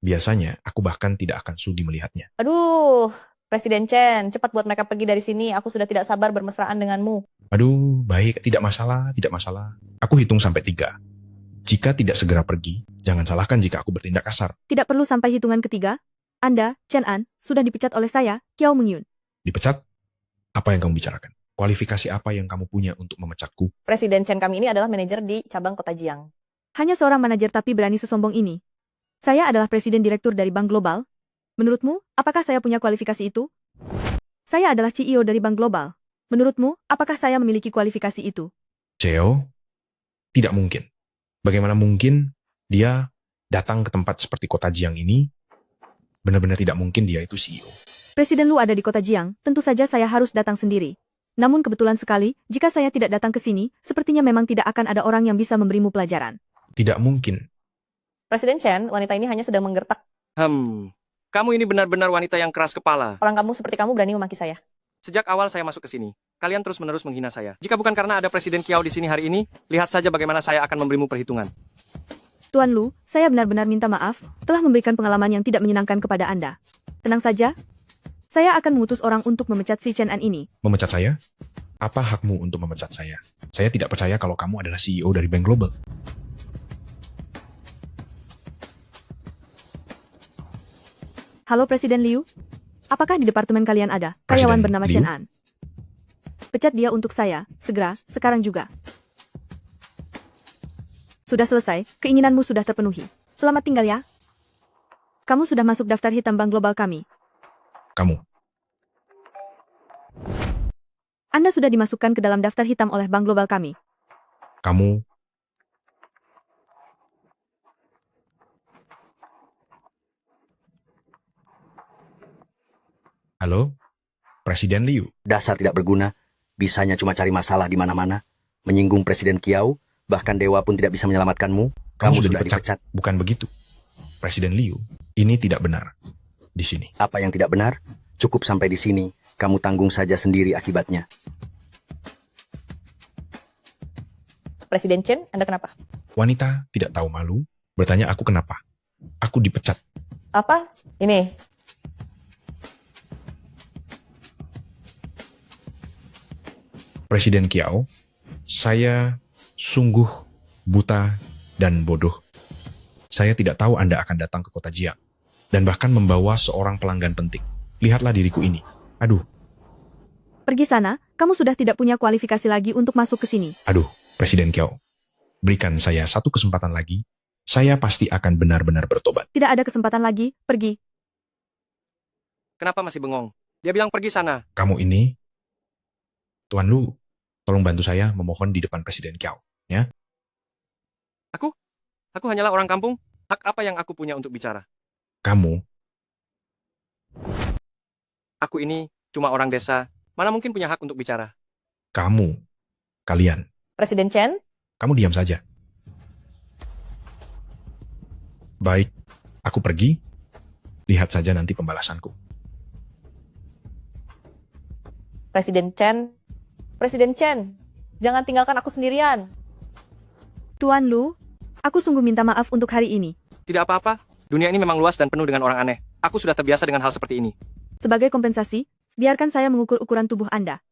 biasanya aku bahkan tidak akan sudi melihatnya. Aduh, Presiden Chen, cepat buat mereka pergi dari sini. Aku sudah tidak sabar bermesraan denganmu. Aduh, baik, tidak masalah, tidak masalah. Aku hitung sampai 3. Jika tidak segera pergi, jangan salahkan jika aku bertindak kasar. Tidak perlu sampai hitungan ketiga. Anda, Chen An, sudah dipecat oleh saya, Kiao Mengyun. Dipecat? Apa yang kamu bicarakan? Kualifikasi apa yang kamu punya untuk memecatku? Presiden Chen kami ini adalah manajer di cabang kota Jiang. Hanya seorang manajer tapi berani sesombong ini. Saya adalah presiden direktur dari Bank Global. Menurutmu, apakah saya punya kualifikasi itu? Saya adalah CEO dari bank global. Menurutmu, apakah saya memiliki kualifikasi itu? Ceo, tidak mungkin. Bagaimana mungkin dia datang ke tempat seperti kota Jiang ini? Benar-benar tidak mungkin dia itu CEO. Presiden Lu ada di kota Jiang, tentu saja saya harus datang sendiri. Namun kebetulan sekali, jika saya tidak datang ke sini, sepertinya memang tidak akan ada orang yang bisa memberimu pelajaran. Tidak mungkin. Presiden Chen, wanita ini hanya sedang menggertak. Kamu ini benar-benar wanita yang keras kepala. Orang kamu seperti kamu berani memaki saya. Sejak awal saya masuk ke sini, kalian terus-menerus menghina saya. Jika bukan karena ada Presiden Kiao di sini hari ini, lihat saja bagaimana saya akan memberimu perhitungan. Tuan Lu, saya benar-benar minta maaf, telah memberikan pengalaman yang tidak menyenangkan kepada Anda. Tenang saja, saya akan mengutus orang untuk memecat si Chen An ini. Memecat saya? Apa hakmu untuk memecat saya? Saya tidak percaya kalau kamu adalah CEO dari Bank Global. Halo Presiden Liu, apakah di departemen kalian ada Presiden karyawan bernama Liu? Chen An? Pecat dia untuk saya, segera, sekarang juga. Sudah selesai, keinginanmu sudah terpenuhi. Selamat tinggal ya. Kamu sudah masuk daftar hitam bank global kami. Kamu. Anda sudah dimasukkan ke dalam daftar hitam oleh bank global kami. Kamu. Halo? Presiden Liu. Dasar tidak berguna, bisanya cuma cari masalah di mana-mana, menyinggung Presiden Kiao, bahkan dewa pun tidak bisa menyelamatkanmu. Kamu sudah dipecat. Bukan begitu. Presiden Liu, ini tidak benar. Di sini. Apa yang tidak benar? Cukup sampai di sini, kamu tanggung saja sendiri akibatnya. Presiden Chen, Anda kenapa? Wanita tidak tahu malu, bertanya aku kenapa. Aku dipecat. Apa? Ini. Presiden Kiao, saya sungguh buta dan bodoh. Saya tidak tahu Anda akan datang ke kota Jiang, dan bahkan membawa seorang pelanggan penting. Lihatlah diriku ini. Aduh, Pergi sana, kamu sudah tidak punya kualifikasi lagi untuk masuk ke sini. aduh, Presiden Kiao. Berikan saya satu kesempatan lagi, saya pasti akan benar-benar bertobat. Tidak ada kesempatan lagi, pergi. Kenapa masih bengong? Dia bilang pergi sana. Kamu ini, Tuan Lu, tolong bantu saya memohon di depan Presiden Kiao. Ya? Aku hanyalah orang kampung. Hak apa yang aku punya untuk bicara? Kamu, Aku ini cuma orang desa. Mana mungkin punya hak untuk bicara? kamu, kalian, Presiden Chen, kamu diam saja. Baik, aku pergi. Lihat saja nanti pembalasanku. Presiden Chen, Presiden Chen, jangan tinggalkan aku sendirian. Tuan Lu, aku sungguh minta maaf untuk hari ini. Tidak apa-apa. Dunia ini memang luas dan penuh dengan orang aneh. Aku sudah terbiasa dengan hal seperti ini. Sebagai kompensasi, biarkan saya mengukur ukuran tubuh Anda.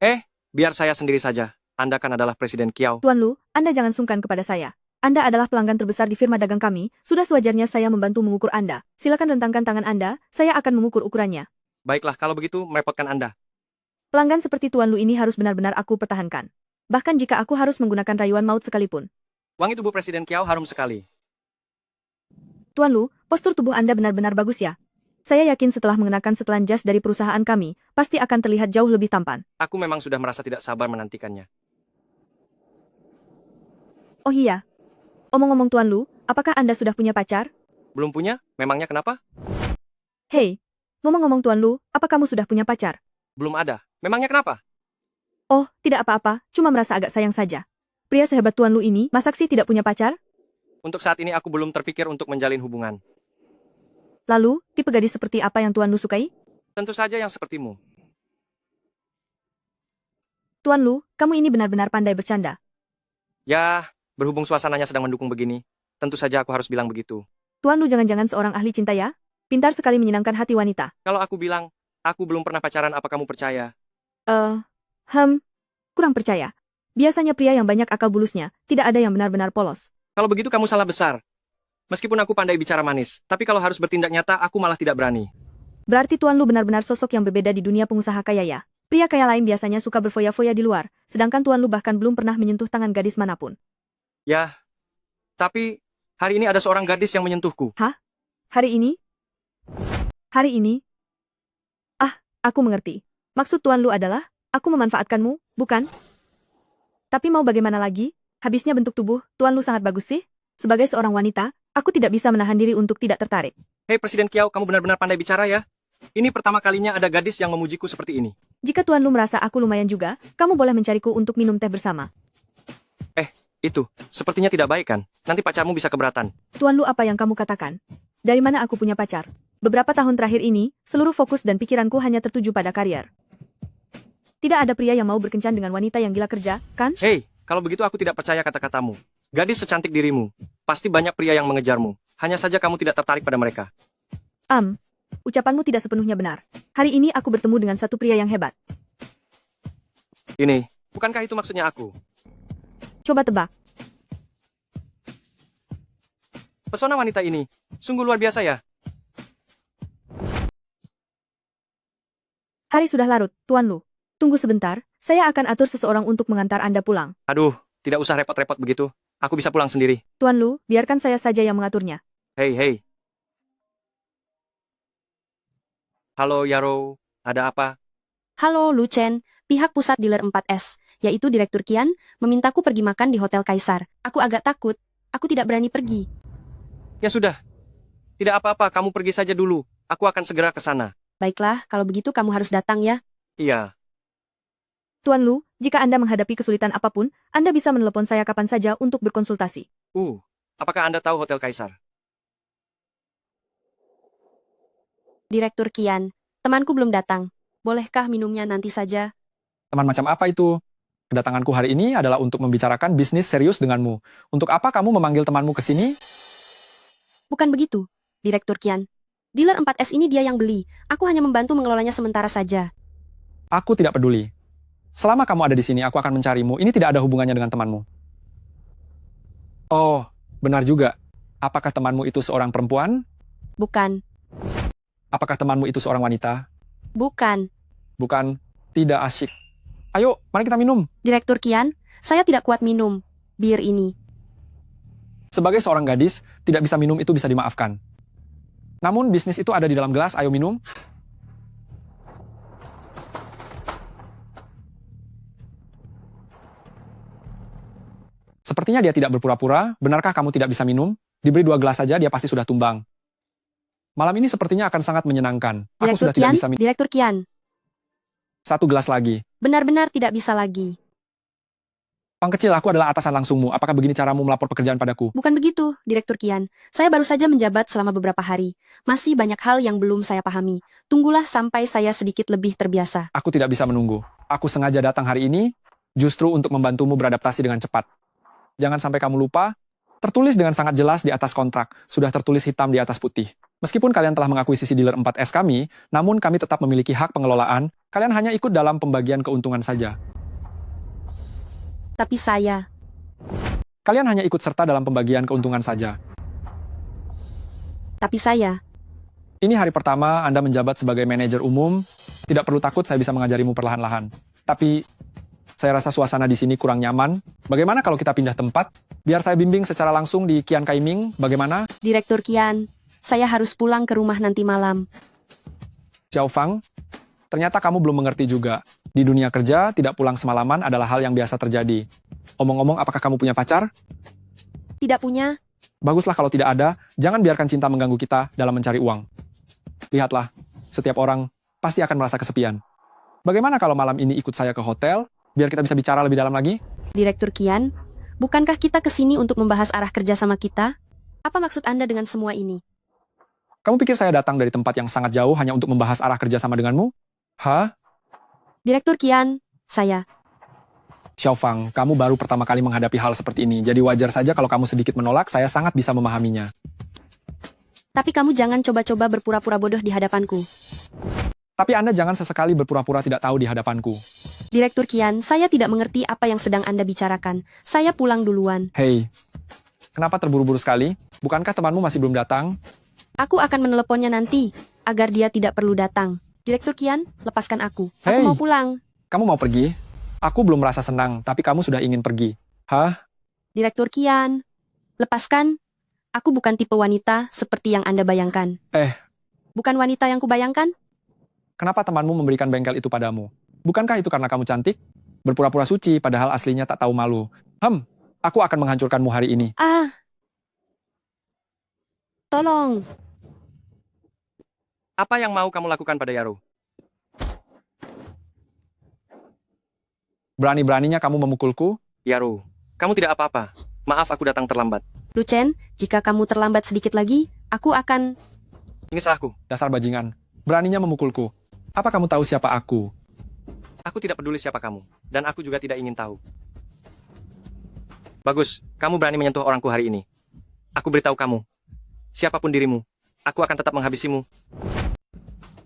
Biar saya sendiri saja. Anda kan adalah Presiden Kiao. Tuan Lu, Anda jangan sungkan kepada saya. Anda adalah pelanggan terbesar di firma dagang kami, sudah sewajarnya saya membantu mengukur Anda. Silakan rentangkan tangan Anda, saya akan mengukur ukurannya. Baiklah, kalau begitu merepotkan Anda. Pelanggan seperti Tuan Lu ini harus benar-benar aku pertahankan. Bahkan jika aku harus menggunakan rayuan maut sekalipun. Wangi tubuh Presiden Kiao harum sekali. Tuan Lu, postur tubuh Anda benar-benar bagus ya. Saya yakin setelah mengenakan setelan jas dari perusahaan kami, pasti akan terlihat jauh lebih tampan. Aku memang sudah merasa tidak sabar menantikannya. Oh iya. Omong-omong Tuan Lu, apakah Anda sudah punya pacar? Belum punya? Memangnya kenapa? Hei, ngomong-ngomong Tuan Lu, apa kamu sudah punya pacar? Belum ada. Memangnya kenapa? Oh, tidak apa-apa, cuma merasa agak sayang saja. Pria sehebat Tuan Lu ini, masak sih tidak punya pacar? Untuk saat ini aku belum terpikir untuk menjalin hubungan. Lalu, tipe gadis seperti apa yang Tuan Lu sukai? Tentu saja yang sepertimu. Tuan Lu, kamu ini benar-benar pandai bercanda. Ya, berhubung suasananya sedang mendukung begini, tentu saja aku harus bilang begitu. Tuan Lu jangan-jangan seorang ahli cinta ya? Pintar sekali menyenangkan hati wanita. Kalau aku bilang, aku belum pernah pacaran, apa kamu percaya? Kurang percaya. Biasanya pria yang banyak akal bulusnya, tidak ada yang benar-benar polos. Kalau begitu kamu salah besar. Meskipun aku pandai bicara manis, tapi kalau harus bertindak nyata, aku malah tidak berani. Berarti Tuan Lu benar-benar sosok yang berbeda di dunia pengusaha kaya ya? Pria kaya lain biasanya suka berfoya-foya di luar, sedangkan Tuan Lu bahkan belum pernah menyentuh tangan gadis manapun. Ya, tapi hari ini ada seorang gadis yang menyentuhku. Hari ini? Hari ini? Aku mengerti. Maksud Tuan Lu adalah, aku memanfaatkanmu, bukan? Tapi mau bagaimana lagi? Habisnya bentuk tubuh, Tuan Lu sangat bagus sih. Sebagai seorang wanita, aku tidak bisa menahan diri untuk tidak tertarik. Hei Presiden Kiau, kamu benar-benar pandai bicara ya. Ini pertama kalinya ada gadis yang memujiku seperti ini. Jika Tuan Lu merasa aku lumayan juga, kamu boleh mencariku untuk minum teh bersama. Itu, sepertinya tidak baik kan? Nanti pacarmu bisa keberatan. Tuan Lu, apa yang kamu katakan? Dari mana aku punya pacar? Beberapa tahun terakhir ini, seluruh fokus dan pikiranku hanya tertuju pada karier. Tidak ada pria yang mau berkencan dengan wanita yang gila kerja, kan? Hei, kalau begitu aku tidak percaya kata-katamu. Gadis secantik dirimu, pasti banyak pria yang mengejarmu. Hanya saja kamu tidak tertarik pada mereka. Ucapanmu tidak sepenuhnya benar. Hari ini aku bertemu dengan satu pria yang hebat. Ini, bukankah itu maksudnya aku? Coba tebak. Pesona wanita ini, sungguh luar biasa ya. Hari sudah larut, Tuan Lu. Tunggu sebentar, saya akan atur seseorang untuk mengantar Anda pulang. Aduh, tidak usah repot-repot begitu. Aku bisa pulang sendiri. Tuan Lu, biarkan saya saja yang mengaturnya. Hei. Halo Yaro, ada apa? Halo, Lu Chen. Pihak pusat dealer 4S, yaitu Direktur Kian, memintaku pergi makan di Hotel Kaisar. Aku agak takut. Aku tidak berani pergi. Ya sudah. Tidak apa-apa, kamu pergi saja dulu. Aku akan segera ke sana. Baiklah, kalau begitu kamu harus datang ya. Iya. Tuan Lu, jika Anda menghadapi kesulitan apapun, Anda bisa menelepon saya kapan saja untuk berkonsultasi. Apakah Anda tahu Hotel Kaisar? Direktur Kian, temanku belum datang. Bolehkah minumnya nanti saja? Teman macam apa itu? Kedatanganku hari ini adalah untuk membicarakan bisnis serius denganmu. Untuk apa kamu memanggil temanmu ke sini? Bukan begitu, Direktur Kian. Dealer 4S ini dia yang beli. Aku hanya membantu mengelolanya sementara saja. Aku tidak peduli. Selama kamu ada di sini, aku akan mencarimu. Ini tidak ada hubungannya dengan temanmu. Oh, benar juga. Apakah temanmu itu seorang perempuan? Bukan. Apakah temanmu itu seorang wanita? Bukan. Bukan. Tidak asyik. Ayo, mari kita minum. Direktur Kian, saya tidak kuat minum bir ini. Sebagai seorang gadis, tidak bisa minum itu bisa dimaafkan. Namun bisnis itu ada di dalam gelas, ayo minum. Sepertinya dia tidak berpura-pura, benarkah kamu tidak bisa minum? Diberi 2 gelas saja, dia pasti sudah tumbang. Malam ini sepertinya akan sangat menyenangkan. Aku Direktur sudah tidak Kian, bisa minum. Direktur Kian, 1 gelas lagi. benar-benar tidak bisa lagi. Pang kecil, aku adalah atasan langsungmu. Apakah begini caramu melapor pekerjaan padaku? Bukan begitu, Direktur Kian. Saya baru saja menjabat selama beberapa hari. Masih banyak hal yang belum saya pahami. Tunggulah sampai saya sedikit lebih terbiasa. Aku tidak bisa menunggu. Aku sengaja datang hari ini, justru untuk membantumu beradaptasi dengan cepat. Jangan sampai kamu lupa, tertulis dengan sangat jelas di atas kontrak, sudah tertulis hitam di atas putih. Meskipun kalian telah mengakuisisi dealer 4S kami, namun kami tetap memiliki hak pengelolaan, kalian hanya ikut dalam pembagian keuntungan saja. Tapi saya, Kalian hanya ikut serta dalam pembagian keuntungan saja. tapi saya, Ini hari pertama Anda menjabat sebagai manajer umum, tidak perlu takut saya bisa mengajarimu perlahan-lahan. Tapi, saya rasa suasana di sini kurang nyaman. Bagaimana kalau kita pindah tempat? Biar saya bimbing secara langsung di Kian Kaiming, bagaimana? Direktur Kian, saya harus pulang ke rumah nanti malam. Xiao Fang, ternyata kamu belum mengerti juga. Di dunia kerja, tidak pulang semalaman adalah hal yang biasa terjadi. Omong-omong, apakah kamu punya pacar? Tidak punya, Baguslah kalau tidak ada, jangan biarkan cinta mengganggu kita dalam mencari uang. Lihatlah, setiap orang pasti akan merasa kesepian. Bagaimana kalau malam ini ikut saya ke hotel, biar kita bisa bicara lebih dalam lagi? Direktur Kian. Bukankah kita ke sini untuk membahas arah kerja sama kita? Apa maksud Anda dengan semua ini? Kamu pikir saya datang dari tempat yang sangat jauh hanya untuk membahas arah kerja sama denganmu? Hah? Direktur Kian, saya. Xiao Fang, kamu baru pertama kali menghadapi hal seperti ini, jadi wajar saja kalau kamu sedikit menolak, saya sangat bisa memahaminya. Tapi kamu jangan coba-coba berpura-pura bodoh di hadapanku. Tapi Anda jangan sesekali berpura-pura tidak tahu di hadapanku. Direktur Kian, saya tidak mengerti apa yang sedang Anda bicarakan. Saya pulang duluan. Hei, kenapa terburu-buru sekali? Bukankah temanmu masih belum datang? Aku akan meneleponnya nanti, agar dia tidak perlu datang. Direktur Kian, lepaskan aku. Aku Hei. mau pulang. Kamu mau pergi? Aku belum merasa senang, tapi kamu sudah ingin pergi. Hah? Direktur Kian, lepaskan. Aku bukan tipe wanita seperti yang Anda bayangkan. Bukan wanita yang kubayangkan? Kenapa temanmu memberikan bengkel itu padamu? Bukankah itu karena kamu cantik? Berpura-pura suci, padahal aslinya tak tahu malu. Aku akan menghancurkanmu hari ini. Ah. Tolong. Apa yang mau kamu lakukan pada Yaro? Berani-beraninya kamu memukulku? Yaro, kamu tidak apa-apa. Maaf aku datang terlambat. Lucen, jika kamu terlambat sedikit lagi, aku akan... Ini salahku. Dasar bajingan. Beraninya memukulku. Apa kamu tahu siapa aku? Aku tidak peduli siapa kamu. Dan aku juga tidak ingin tahu. Bagus, kamu berani menyentuh orangku hari ini. Aku beritahu kamu. Siapapun dirimu, aku akan tetap menghabisimu.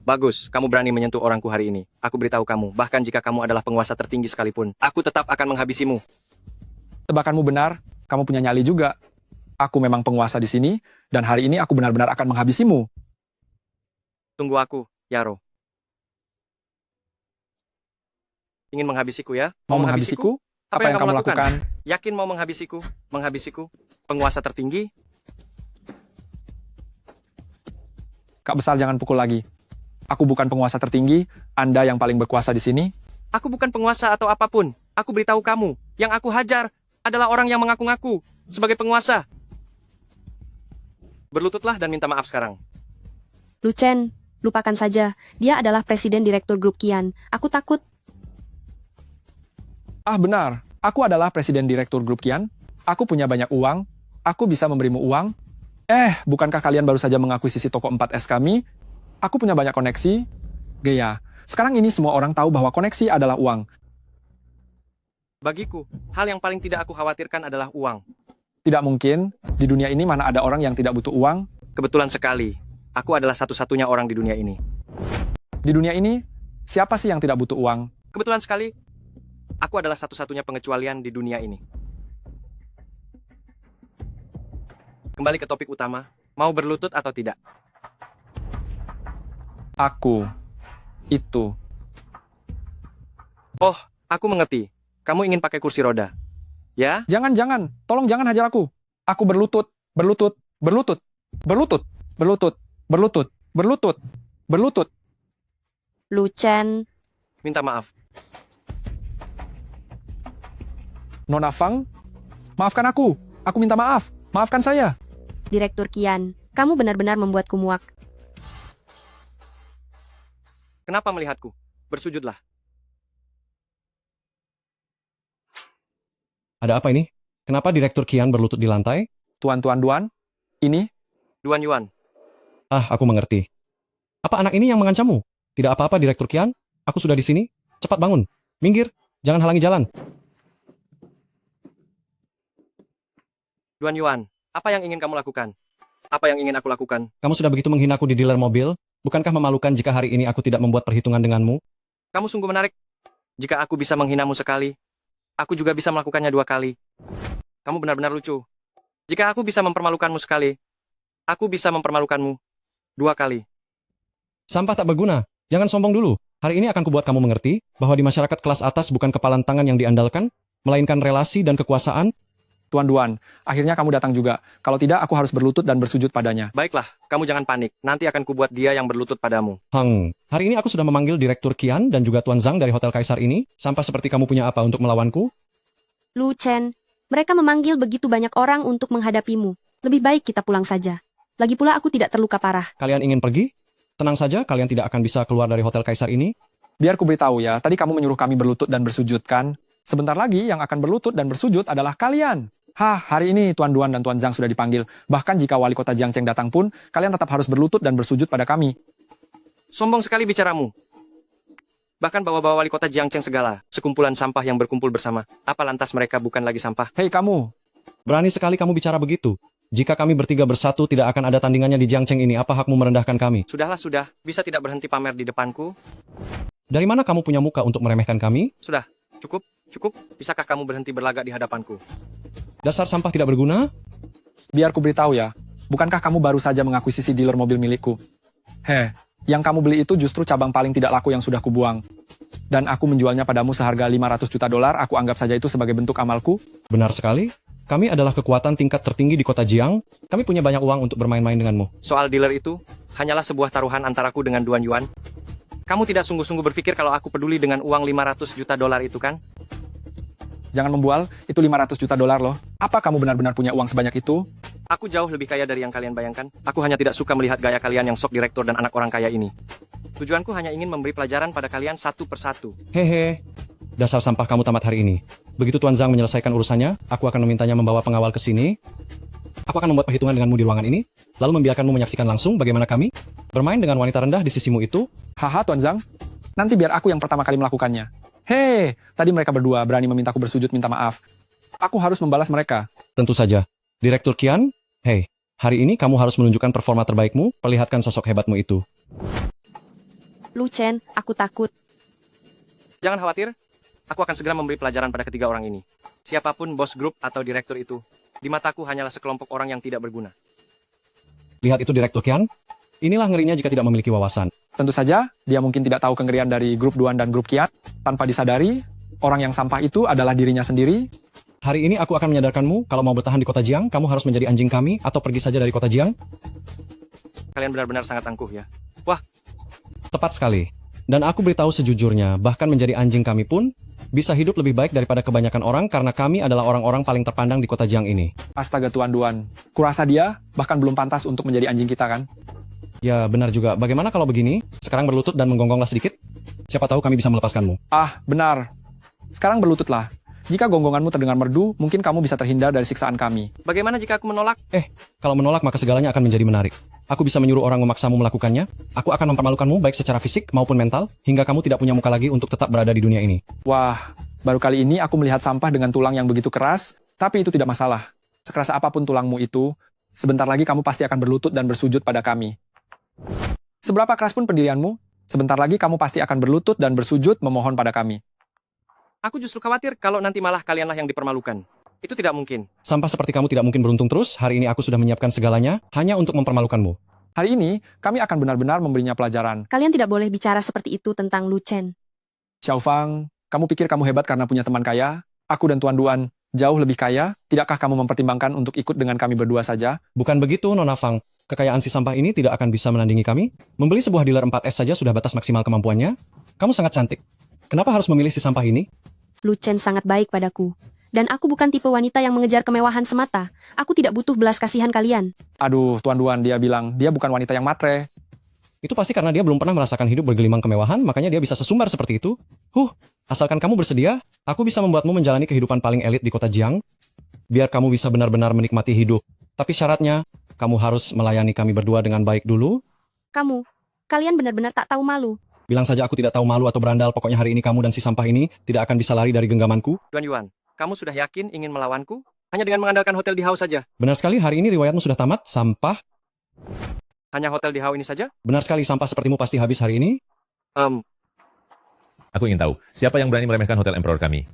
Bagus, kamu berani menyentuh orangku hari ini. Aku beritahu kamu, bahkan jika kamu adalah penguasa tertinggi sekalipun, aku tetap akan menghabisimu. Tebakanmu benar, kamu punya nyali juga. Aku memang penguasa di sini, dan hari ini aku benar-benar akan menghabisimu. Tunggu aku, Yaro. Ingin menghabisiku ya? Mau menghabisiku? Apa yang kamu lakukan? Yakin mau menghabisiku? Menghabisiku? Penguasa tertinggi? Kak besar jangan pukul lagi. Aku bukan penguasa tertinggi, Anda yang paling berkuasa di sini. Aku bukan penguasa atau apapun. Aku beritahu kamu, yang aku hajar adalah orang yang mengaku-ngaku sebagai penguasa. Berlututlah dan minta maaf sekarang. Lucen, lupakan saja. Dia adalah presiden direktur grup Kian. Aku takut. Ah benar, aku adalah presiden direktur grup Kian. Aku punya banyak uang. Aku bisa memberimu uang. Bukankah kalian baru saja mengakuisisi toko 4S kami? Aku punya banyak koneksi. Gaya, sekarang ini semua orang tahu bahwa koneksi adalah uang. Bagiku, hal yang paling tidak aku khawatirkan adalah uang. Tidak mungkin, di dunia ini mana ada orang yang tidak butuh uang. Kebetulan sekali, aku adalah satu-satunya orang di dunia ini. Di dunia ini, siapa sih yang tidak butuh uang? Kebetulan sekali, aku adalah satu-satunya pengecualian di dunia ini. Kembali ke topik utama, mau berlutut atau tidak? Aku. Itu. Oh, aku mengerti. Kamu ingin pakai kursi roda. Ya? Jangan. Tolong jangan hajar aku. Aku berlutut. Berlutut. Berlutut. Berlutut. Berlutut. Berlutut. Berlutut. Berlutut. Lucen. Minta maaf. Nona Fang, maafkan aku. Aku minta maaf. Maafkan saya. Direktur Kian, kamu benar-benar membuatku muak. Kenapa melihatku? Bersujudlah. Ada apa ini? Kenapa Direktur Kian berlutut di lantai? Tuan-tuan Duan, ini Duan Yuan, Ah, aku mengerti. Apa anak ini yang mengancammu? Tidak apa-apa, Direktur Kian. Aku sudah di sini. Cepat bangun. Minggir. Jangan halangi jalan. Duan Yuan, apa yang ingin kamu lakukan? Apa yang ingin aku lakukan? Kamu sudah begitu menghinaku di dealer mobil. Bukankah memalukan jika hari ini aku tidak membuat perhitungan denganmu? Kamu sungguh menarik. Jika aku bisa menghinamu sekali, aku juga bisa melakukannya 2 kali. Kamu benar-benar lucu. Jika aku bisa mempermalukanmu sekali, aku bisa mempermalukanmu 2 kali. Sampah tak berguna. Jangan sombong dulu. Hari ini akan kubuat kamu mengerti bahwa di masyarakat kelas atas bukan kepalan tangan yang diandalkan, melainkan relasi dan kekuasaan. Tuan Duan, akhirnya kamu datang juga. Kalau tidak, aku harus berlutut dan bersujud padanya. Baiklah, kamu jangan panik. Nanti akan kubuat dia yang berlutut padamu. Hari ini aku sudah memanggil Direktur Kian dan juga Tuan Zhang dari Hotel Kaisar ini. Sampah seperti kamu punya apa untuk melawanku? Lucen, mereka memanggil begitu banyak orang untuk menghadapimu. Lebih baik kita pulang saja. Lagi pula aku tidak terluka parah. Kalian ingin pergi? Tenang saja, kalian tidak akan bisa keluar dari Hotel Kaisar ini. Biar ku beritahu ya, tadi kamu menyuruh kami berlutut dan bersujud kan? Sebentar lagi yang akan berlutut dan bersujud adalah kalian. Hari ini Tuan Duan dan Tuan Zhang sudah dipanggil. Bahkan jika wali kota Jiangcheng datang pun, kalian tetap harus berlutut dan bersujud pada kami. Sombong sekali bicaramu. Bahkan bawa-bawa wali kota Jiangcheng segala, sekumpulan sampah yang berkumpul bersama. Apa lantas mereka bukan lagi sampah? Hei kamu, Berani sekali kamu bicara begitu. Jika kami bertiga bersatu tidak akan ada tandingannya di Jiangcheng ini, apa hakmu merendahkan kami? Sudah. Bisa tidak berhenti pamer di depanku? Dari mana kamu punya muka untuk meremehkan kami? Sudah, cukup. Bisakah kamu berhenti berlagak di hadapanku? Dasar sampah tidak berguna? biar ku beritahu ya. Bukankah kamu baru saja mengakuisisi dealer mobil milikku? Yang kamu beli itu justru cabang paling tidak laku yang sudah kubuang. Dan aku menjualnya padamu seharga $500 juta, aku anggap saja itu sebagai bentuk amalku. Benar sekali. Kami adalah kekuatan tingkat tertinggi di kota Jiang. Kami punya banyak uang untuk bermain-main denganmu. Soal dealer itu, hanyalah sebuah taruhan antaraku dengan Duan Yuan. Kamu tidak sungguh-sungguh berpikir kalau aku peduli dengan uang 500 juta dolar itu kan? Jangan membual, itu 500 juta dolar loh. Apa kamu benar-benar punya uang sebanyak itu? Aku jauh lebih kaya dari yang kalian bayangkan. Aku hanya tidak suka melihat gaya kalian yang sok direktur dan anak orang kaya ini. Tujuanku hanya ingin memberi pelajaran pada kalian satu persatu. Hehe, dasar sampah kamu tamat hari ini. Begitu Tuan Zhang menyelesaikan urusannya, aku akan memintanya membawa pengawal ke sini. Aku akan membuat perhitungan denganmu di ruangan ini, lalu membiarkanmu menyaksikan langsung bagaimana kami bermain dengan wanita rendah di sisimu itu. Haha, Tuan Zhang. Nanti biar aku yang pertama kali melakukannya. Hei, tadi mereka berdua berani memintaku bersujud minta maaf. Aku harus membalas mereka. Tentu saja. Direktur Qian, hei, hari ini kamu harus menunjukkan performa terbaikmu, perlihatkan sosok hebatmu itu. Lu Chen, aku takut. Jangan khawatir, aku akan segera memberi pelajaran pada ketiga orang ini. Siapapun bos grup atau direktur itu, di mataku hanyalah sekelompok orang yang tidak berguna. Lihat itu Direktur Qian. Inilah ngerinya jika tidak memiliki wawasan. Tentu saja, dia mungkin tidak tahu kengerian dari grup Duan dan grup Qian. Tanpa disadari, orang yang sampah itu adalah dirinya sendiri. Hari ini aku akan menyadarkanmu, kalau mau bertahan di kota Jiang, kamu harus menjadi anjing kami, atau pergi saja dari kota Jiang. Kalian benar-benar sangat angkuh ya. Tepat sekali. Dan aku beritahu sejujurnya, bahkan menjadi anjing kami pun bisa hidup lebih baik daripada kebanyakan orang karena kami adalah orang-orang paling terpandang di kota Jiang ini. Astaga Tuan Duan, kurasa dia bahkan belum pantas untuk menjadi anjing kita kan? Ya, benar juga. Bagaimana kalau begini? Sekarang berlutut dan menggonggonglah sedikit. Siapa tahu kami bisa melepaskanmu. Ah, benar. Sekarang berlututlah. Jika gonggonganmu terdengar merdu, mungkin kamu bisa terhindar dari siksaan kami. Bagaimana jika aku menolak? Kalau menolak maka segalanya akan menjadi menarik. Aku bisa menyuruh orang memaksamu melakukannya. Aku akan mempermalukanmu baik secara fisik maupun mental, hingga kamu tidak punya muka lagi untuk tetap berada di dunia ini. Wah, baru kali ini aku melihat sampah dengan tulang yang begitu keras, tapi itu tidak masalah. Sekeras apapun tulangmu itu, sebentar lagi kamu pasti akan berlutut dan bersujud pada kami. Seberapa keras pun pendirianmu, sebentar lagi kamu pasti akan berlutut dan bersujud memohon pada kami. Aku justru khawatir kalau nanti malah kalianlah yang dipermalukan. Itu tidak mungkin. Sampah seperti kamu tidak mungkin beruntung terus. Hari ini aku sudah menyiapkan segalanya, hanya untuk mempermalukanmu. Hari ini, kami akan benar-benar memberinya pelajaran. Kalian tidak boleh bicara seperti itu tentang Lu Chen. Xiaofang, kamu pikir kamu hebat karena punya teman kaya? Aku dan Tuan Duan jauh lebih kaya. Tidakkah kamu mempertimbangkan untuk ikut dengan kami berdua saja? Bukan begitu, Nona Fang. Kekayaan si sampah ini tidak akan bisa menandingi kami. Membeli sebuah dealer 4S saja sudah batas maksimal kemampuannya. Kamu sangat cantik. Kenapa harus memilih si sampah ini? Lu Chen sangat baik padaku. Dan aku bukan tipe wanita yang mengejar kemewahan semata. Aku tidak butuh belas kasihan kalian. Aduh, Tuan Duan, dia bilang dia bukan wanita yang matre. Itu pasti karena dia belum pernah merasakan hidup bergelimang kemewahan, makanya dia bisa sesumbar seperti itu. Asalkan kamu bersedia, aku bisa membuatmu menjalani kehidupan paling elit di kota Jiang. Biar kamu bisa benar-benar menikmati hidup. Tapi syaratnya, kamu harus melayani kami berdua dengan baik dulu. Kalian benar-benar tak tahu malu. Bilang saja aku tidak tahu malu atau berandal, pokoknya hari ini kamu dan si sampah ini tidak akan bisa lari dari genggamanku. Duan Yuan, kamu sudah yakin ingin melawanku? Hanya dengan mengandalkan hotel di Hao saja. Benar sekali, hari ini riwayatmu sudah tamat, sampah. Hanya hotel di Hao ini saja? Benar sekali, sampah sepertimu pasti habis hari ini. Aku ingin tahu, siapa yang berani meremehkan hotel Emperor kami?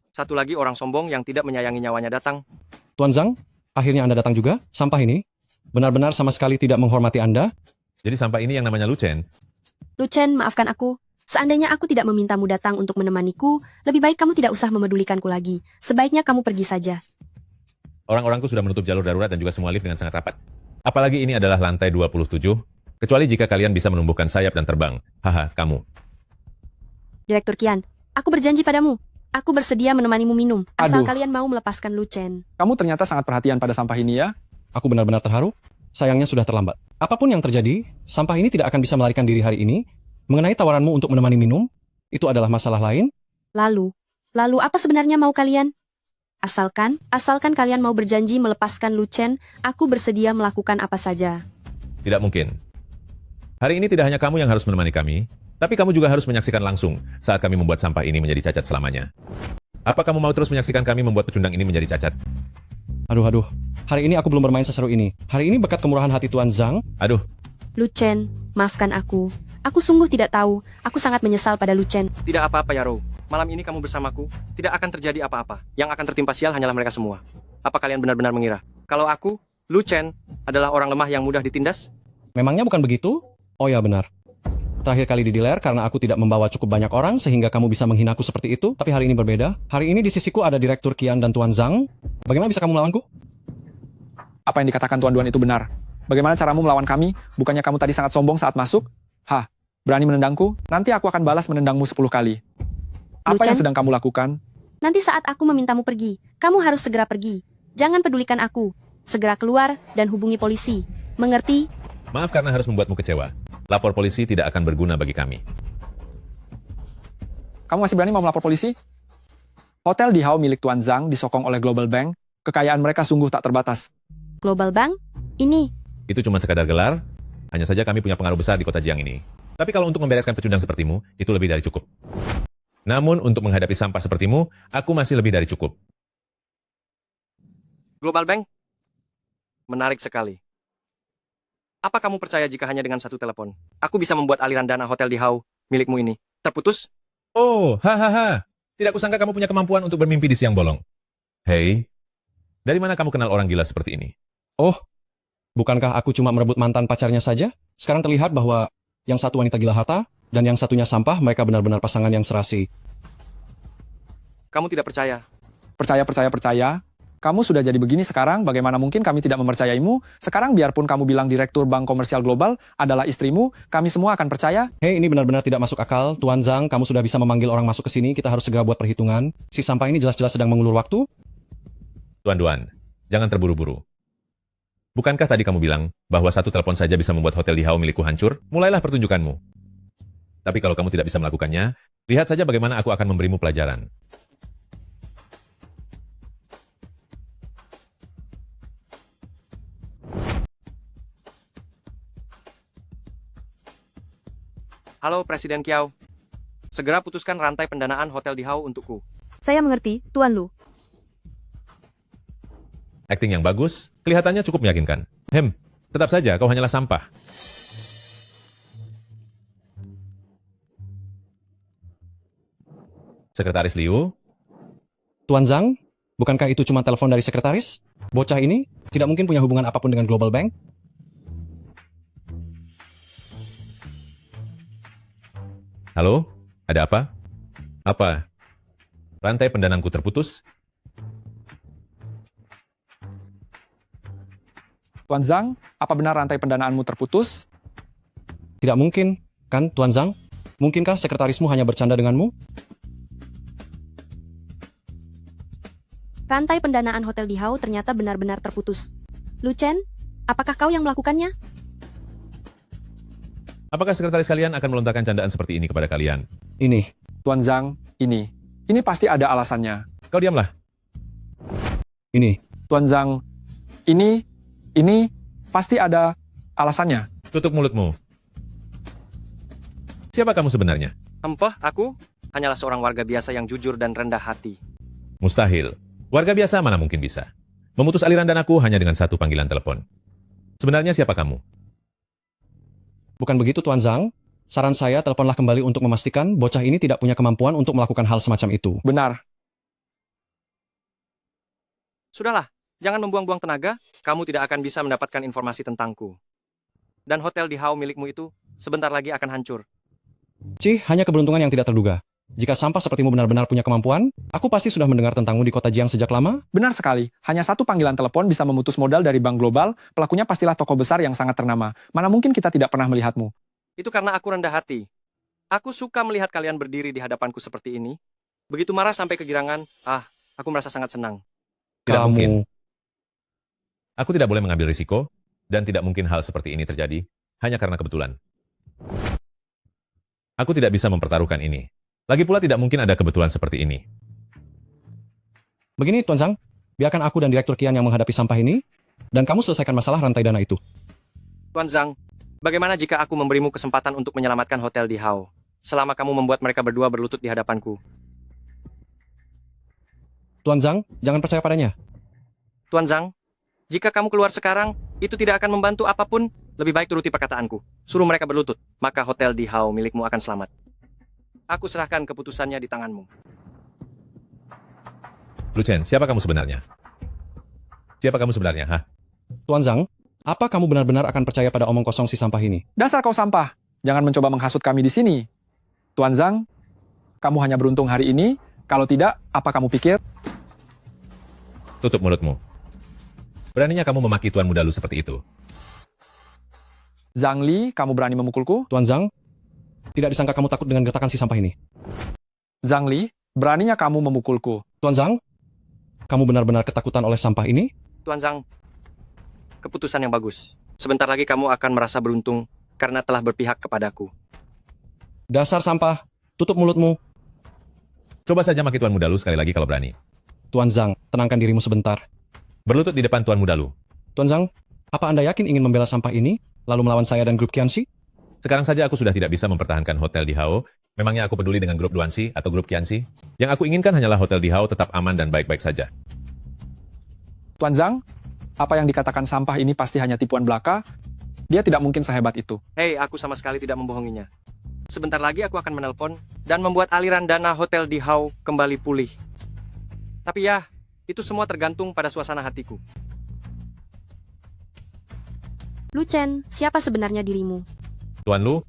Satu lagi orang sombong yang tidak menyayangi nyawanya datang. Tuan Zhang, akhirnya Anda datang juga. Sampah ini benar-benar sama sekali tidak menghormati Anda. Jadi sampah ini yang namanya Lu Chen? Lu Chen, maafkan aku. Seandainya aku tidak memintamu datang untuk menemaniku, lebih baik kamu tidak usah memedulikanku lagi. Sebaiknya kamu pergi saja. Orang-orangku sudah menutup jalur darurat dan juga semua lift dengan sangat rapat. Apalagi ini adalah lantai 27, kecuali jika kalian bisa menumbuhkan sayap dan terbang. Haha, kamu. Direktur Qian, aku berjanji padamu. Aku bersedia menemanimu minum, asal Aduh. kalian mau melepaskan Lu Chen. Kamu ternyata sangat perhatian pada sampah ini ya? Aku benar-benar terharu. Sayangnya sudah terlambat. Apapun yang terjadi, sampah ini tidak akan bisa melarikan diri hari ini. Mengenai tawaranmu untuk menemani minum, itu adalah masalah lain. Lalu apa sebenarnya mau kalian? Asalkan kalian mau berjanji melepaskan Lu Chen, aku bersedia melakukan apa saja. Tidak mungkin. Hari ini tidak hanya kamu yang harus menemani kami, tapi kamu juga harus menyaksikan langsung saat kami membuat sampah ini menjadi cacat selamanya. Apa kamu mau terus menyaksikan kami membuat pecundang ini menjadi cacat? Aduh. Hari ini aku belum bermain seseru ini. Hari ini berkat kemurahan hati Tuan Zhang. Aduh, Lu Chen, maafkan aku. Aku sungguh tidak tahu. Aku sangat menyesal pada Lu Chen. Tidak apa-apa ya, Rou. Malam ini kamu bersamaku, tidak akan terjadi apa-apa. Yang akan tertimpa sial hanyalah mereka semua. Apa kalian benar-benar mengira? Kalau aku, Lu Chen, adalah orang lemah yang mudah ditindas? Memangnya bukan begitu? Oh ya benar. Terakhir kali didiler karena aku tidak membawa cukup banyak orang sehingga kamu bisa menghinaku seperti itu. Tapi hari ini berbeda. Hari ini di sisiku ada Direktur Kian dan Tuan Zhang. Bagaimana bisa kamu melawanku? Apa yang dikatakan Tuan Duan itu benar. Bagaimana caramu melawan kami? Bukannya kamu tadi sangat sombong saat masuk? Hah, berani menendangku? Nanti aku akan balas menendangmu 10 kali. Apa Luchan? yang sedang kamu lakukan? Nanti saat aku memintamu pergi, kamu harus segera pergi. Jangan pedulikan aku. Segera keluar dan hubungi polisi. Mengerti? Maaf karena harus membuatmu kecewa. Lapor polisi tidak akan berguna bagi kami. Kamu masih berani mau melapor polisi? Hotel di Hao milik Tuan Zhang disokong oleh Global Bank. Kekayaan mereka sungguh tak terbatas. Global Bank? Ini. Itu cuma sekadar gelar. Hanya saja kami punya pengaruh besar di kota Jiang ini. Tapi kalau untuk membereskan pecundang sepertimu, itu lebih dari cukup. Namun untuk menghadapi sampah sepertimu, aku masih lebih dari cukup. Global Bank? Menarik sekali. Apa kamu percaya jika hanya dengan satu telepon, aku bisa membuat aliran dana hotel di Hao milikmu ini terputus? Oh, hahaha. Tidak kusangka kamu punya kemampuan untuk bermimpi di siang bolong. Hei, dari mana kamu kenal orang gila seperti ini? Oh, bukankah aku cuma merebut mantan pacarnya saja? Sekarang terlihat bahwa yang satu wanita gila harta dan yang satunya sampah, mereka benar-benar pasangan yang serasi. Kamu tidak percaya? Percaya. Kamu sudah jadi begini sekarang, bagaimana mungkin kami tidak mempercayaimu? Sekarang biarpun kamu bilang Direktur Bank Komersial Global adalah istrimu, kami semua akan percaya. Hei, ini benar-benar tidak masuk akal. Tuan Zhang, kamu sudah bisa memanggil orang masuk ke sini, kita harus segera buat perhitungan. Si sampah ini jelas-jelas sedang mengulur waktu. Tuan Duan, jangan terburu-buru. Bukankah tadi kamu bilang bahwa satu telepon saja bisa membuat hotel di Hao milikku hancur? Mulailah pertunjukanmu. Tapi kalau kamu tidak bisa melakukannya, lihat saja bagaimana aku akan memberimu pelajaran. Halo Presiden Kiao. Segera putuskan rantai pendanaan hotel di Hao untukku. Saya mengerti, Tuan Lu. Akting yang bagus, kelihatannya cukup meyakinkan. Tetap saja kau hanyalah sampah. Sekretaris Liu, Tuan Zhang, bukankah itu cuma telepon dari sekretaris? Bocah ini tidak mungkin punya hubungan apapun dengan Global Bank. halo? Ada apa? Apa? Rantai pendanaanku terputus? Tuan Zhang, apa benar rantai pendanaanmu terputus? Tidak mungkin, kan Tuan Zhang? Mungkinkah sekretarismu hanya bercanda denganmu? Rantai pendanaan hotel di Hao ternyata benar-benar terputus. Luchan, apakah kau yang melakukannya? Apakah sekretaris kalian akan melontarkan candaan seperti ini kepada kalian? Ini. Tuan Zhang, ini pasti ada alasannya. Kau diamlah. Ini. Tuan Zhang, ini pasti ada alasannya. Tutup mulutmu. Siapa kamu sebenarnya? Aku hanyalah seorang warga biasa yang jujur dan rendah hati. Mustahil. Warga biasa mana mungkin bisa. Memutus aliran danaku hanya dengan satu panggilan telepon. Sebenarnya siapa kamu? Bukan begitu Tuan Zhang. Saran saya teleponlah kembali untuk memastikan bocah ini tidak punya kemampuan untuk melakukan hal semacam itu. Benar. Sudahlah, jangan membuang-buang tenaga, kamu tidak akan bisa mendapatkan informasi tentangku. Dan hotel di Hao milikmu itu sebentar lagi akan hancur. Hanya keberuntungan yang tidak terduga. Jika sampah sepertimu benar-benar punya kemampuan, aku pasti sudah mendengar tentangmu di kota Jiang sejak lama. Benar sekali. Hanya satu panggilan telepon bisa memutus modal dari bank global, pelakunya pastilah toko besar yang sangat ternama. Mana mungkin kita tidak pernah melihatmu. Itu karena aku rendah hati. Aku suka melihat kalian berdiri di hadapanku seperti ini. Begitu marah sampai kegirangan, aku merasa sangat senang. Tidak Kamu. mungkin. Aku tidak boleh mengambil risiko, dan tidak mungkin hal seperti ini terjadi, hanya karena kebetulan. Aku tidak bisa mempertaruhkan ini. Lagi pula tidak mungkin ada kebetulan seperti ini. Begini Tuan Zhang, biarkan aku dan Direktur Kian yang menghadapi sampah ini, dan kamu selesaikan masalah rantai dana itu. Tuan Zhang, bagaimana jika aku memberimu kesempatan untuk menyelamatkan hotel di Hao, selama kamu membuat mereka berdua berlutut di hadapanku? Tuan Zhang, jangan percaya padanya. Tuan Zhang, jika kamu keluar sekarang, itu tidak akan membantu apapun. Lebih baik turuti perkataanku. Suruh mereka berlutut, maka hotel di Hao milikmu akan selamat. Aku serahkan keputusannya di tanganmu. Luchan, siapa kamu sebenarnya? Siapa kamu sebenarnya, Tuan Zhang, apa kamu benar-benar akan percaya pada omong kosong si sampah ini? Dasar kau sampah. Jangan mencoba menghasut kami di sini. Tuan Zhang, kamu hanya beruntung hari ini. Kalau tidak, apa kamu pikir? Tutup mulutmu. Beraninya kamu memaki Tuan Muda Lu seperti itu. Zhang Li, kamu berani memukulku? Tuan Zhang, tidak disangka kamu takut dengan gertakan si sampah ini. Zhang Li, beraninya kamu memukulku? Tuan Zhang, kamu benar-benar ketakutan oleh sampah ini? Tuan Zhang, keputusan yang bagus. Sebentar lagi kamu akan merasa beruntung karena telah berpihak kepadaku. Dasar sampah, tutup mulutmu. Coba saja maki Tuan Muda Lu sekali lagi kalau berani. Tuan Zhang, tenangkan dirimu sebentar. Berlutut di depan Tuan Muda Lu. Tuan Zhang, apa Anda yakin ingin membela sampah ini, lalu melawan saya dan grup Qianxi? Sekarang saja aku sudah tidak bisa mempertahankan hotel di Hao. Memangnya aku peduli dengan grup Duanxi atau grup Qianxi? Yang aku inginkan hanyalah hotel di Hao tetap aman dan baik-baik saja. Tuan Zhang, apa yang dikatakan sampah ini pasti hanya tipuan belaka. Dia tidak mungkin sehebat itu. Hei, aku sama sekali tidak membohonginya. Sebentar lagi aku akan menelpon dan membuat aliran dana hotel di Hao kembali pulih. Tapi ya, itu semua tergantung pada suasana hatiku. Lu Chen, siapa sebenarnya dirimu? Tuan Lu,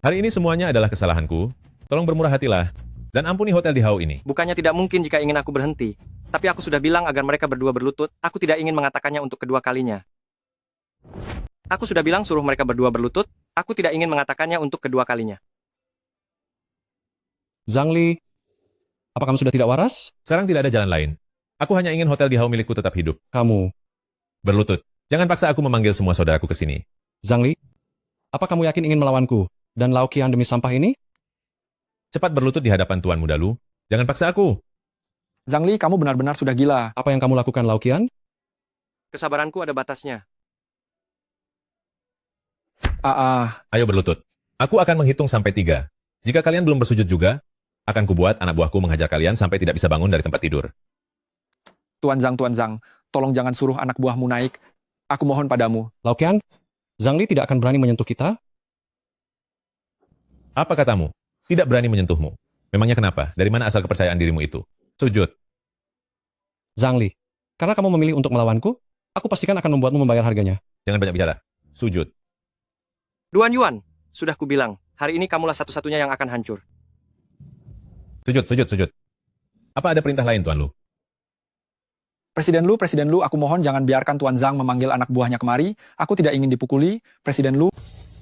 hari ini semuanya adalah kesalahanku. Tolong bermurah hatilah dan ampuni hotel di Hao ini. Bukannya tidak mungkin jika ingin aku berhenti. Tapi aku sudah bilang agar mereka berdua berlutut, aku tidak ingin mengatakannya untuk kedua kalinya. Aku sudah bilang suruh mereka berdua berlutut, aku tidak ingin mengatakannya untuk kedua kalinya. Zhang Li, apa kamu sudah tidak waras? Sekarang tidak ada jalan lain. Aku hanya ingin hotel di Hao milikku tetap hidup. Kamu, Berlutut. Jangan paksa aku memanggil semua saudaraku ke sini. Zhang Li, apa kamu yakin ingin melawanku dan Lao Qian demi sampah ini? Cepat berlutut di hadapan Tuan Muda Lu. Jangan paksa aku. Zhang Li, kamu benar-benar sudah gila. Apa yang kamu lakukan, Lao Qian? Kesabaranku ada batasnya. Ayo berlutut. Aku akan menghitung sampai 3. Jika kalian belum bersujud juga, akan kubuat anak buahku menghajar kalian sampai tidak bisa bangun dari tempat tidur. Tuan Zhang, tolong jangan suruh anak buahmu naik. Aku mohon padamu. Lao Qian, Zhang Li tidak akan berani menyentuh kita? Apa katamu? Tidak berani menyentuhmu. Memangnya kenapa? Dari mana asal kepercayaan dirimu itu? Sujud. Zhang Li, karena kamu memilih untuk melawanku, aku pastikan akan membuatmu membayar harganya. Jangan banyak bicara. Sujud. Duan Yuan, sudah kubilang, hari ini kamulah satu-satunya yang akan hancur. Sujud. Apa ada perintah lain, Tuan Lu? Presiden Lu, aku mohon jangan biarkan Tuan Zhang memanggil anak buahnya kemari. Aku tidak ingin dipukuli. Presiden Lu,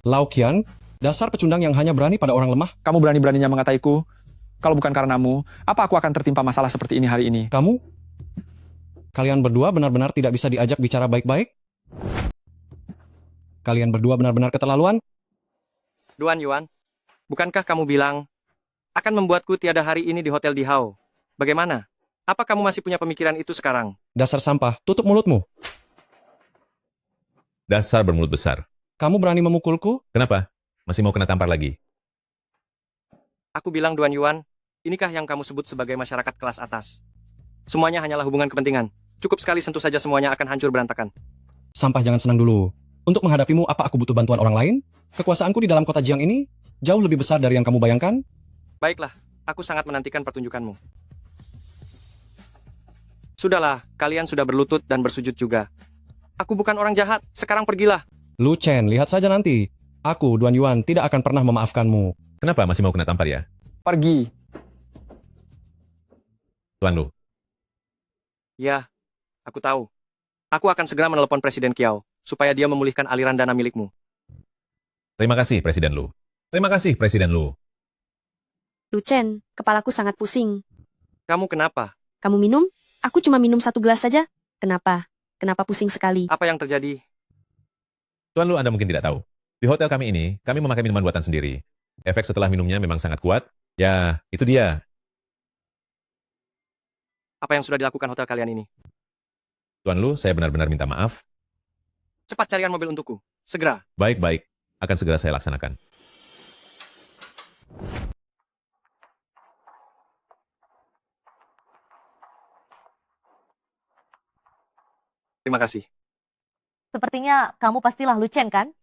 Lao Qian, dasar pecundang yang hanya berani pada orang lemah. kamu berani-beraninya mengataiku. Kalau bukan karenamu, apa aku akan tertimpa masalah seperti ini hari ini? Kalian berdua benar-benar tidak bisa diajak bicara baik-baik? Kalian berdua benar-benar keterlaluan? Duan Yuan, bukankah kamu bilang akan membuatku tiada hari ini di hotel di Hao? Bagaimana? Apa kamu masih punya pemikiran itu sekarang? Dasar sampah, tutup mulutmu. Dasar bermulut besar. Kamu berani memukulku? Kenapa? Masih mau kena tampar lagi? Aku bilang Duan Yuan, inikah yang kamu sebut sebagai masyarakat kelas atas? Semuanya hanyalah hubungan kepentingan. Cukup sekali sentuh saja semuanya akan hancur berantakan. Sampah, jangan senang dulu. Untuk menghadapimu, apa aku butuh bantuan orang lain? Kekuasaanku di dalam kota Jiang ini jauh lebih besar dari yang kamu bayangkan. Baiklah, aku sangat menantikan pertunjukanmu. Sudahlah, kalian sudah berlutut dan bersujud juga. Aku bukan orang jahat, sekarang pergilah. Lu Chen, lihat saja nanti. Aku, Duan Yuan, tidak akan pernah memaafkanmu. Kenapa masih mau kena tampar ya? Pergi. Tuan Lu. Ya, aku tahu. Aku akan segera menelepon Presiden Kiao, supaya dia memulihkan aliran dana milikmu. Terima kasih, Presiden Lu. Terima kasih, Presiden Lu. Lu Chen, kepalaku sangat pusing. Kamu kenapa? Kamu minum? Aku cuma minum 1 gelas saja. Kenapa? Kenapa pusing sekali? Apa yang terjadi? Tuan Lu, Anda mungkin tidak tahu. Di hotel kami ini, kami memakai minuman buatan sendiri. Efek setelah minumnya memang sangat kuat. Ya, itu dia. Apa yang sudah dilakukan hotel kalian ini? Tuan Lu, saya benar-benar minta maaf. Cepat carikan mobil untukku. Segera. Baik. Akan segera saya laksanakan. Terima kasih. Sepertinya kamu pastilah Lu Chen, kan?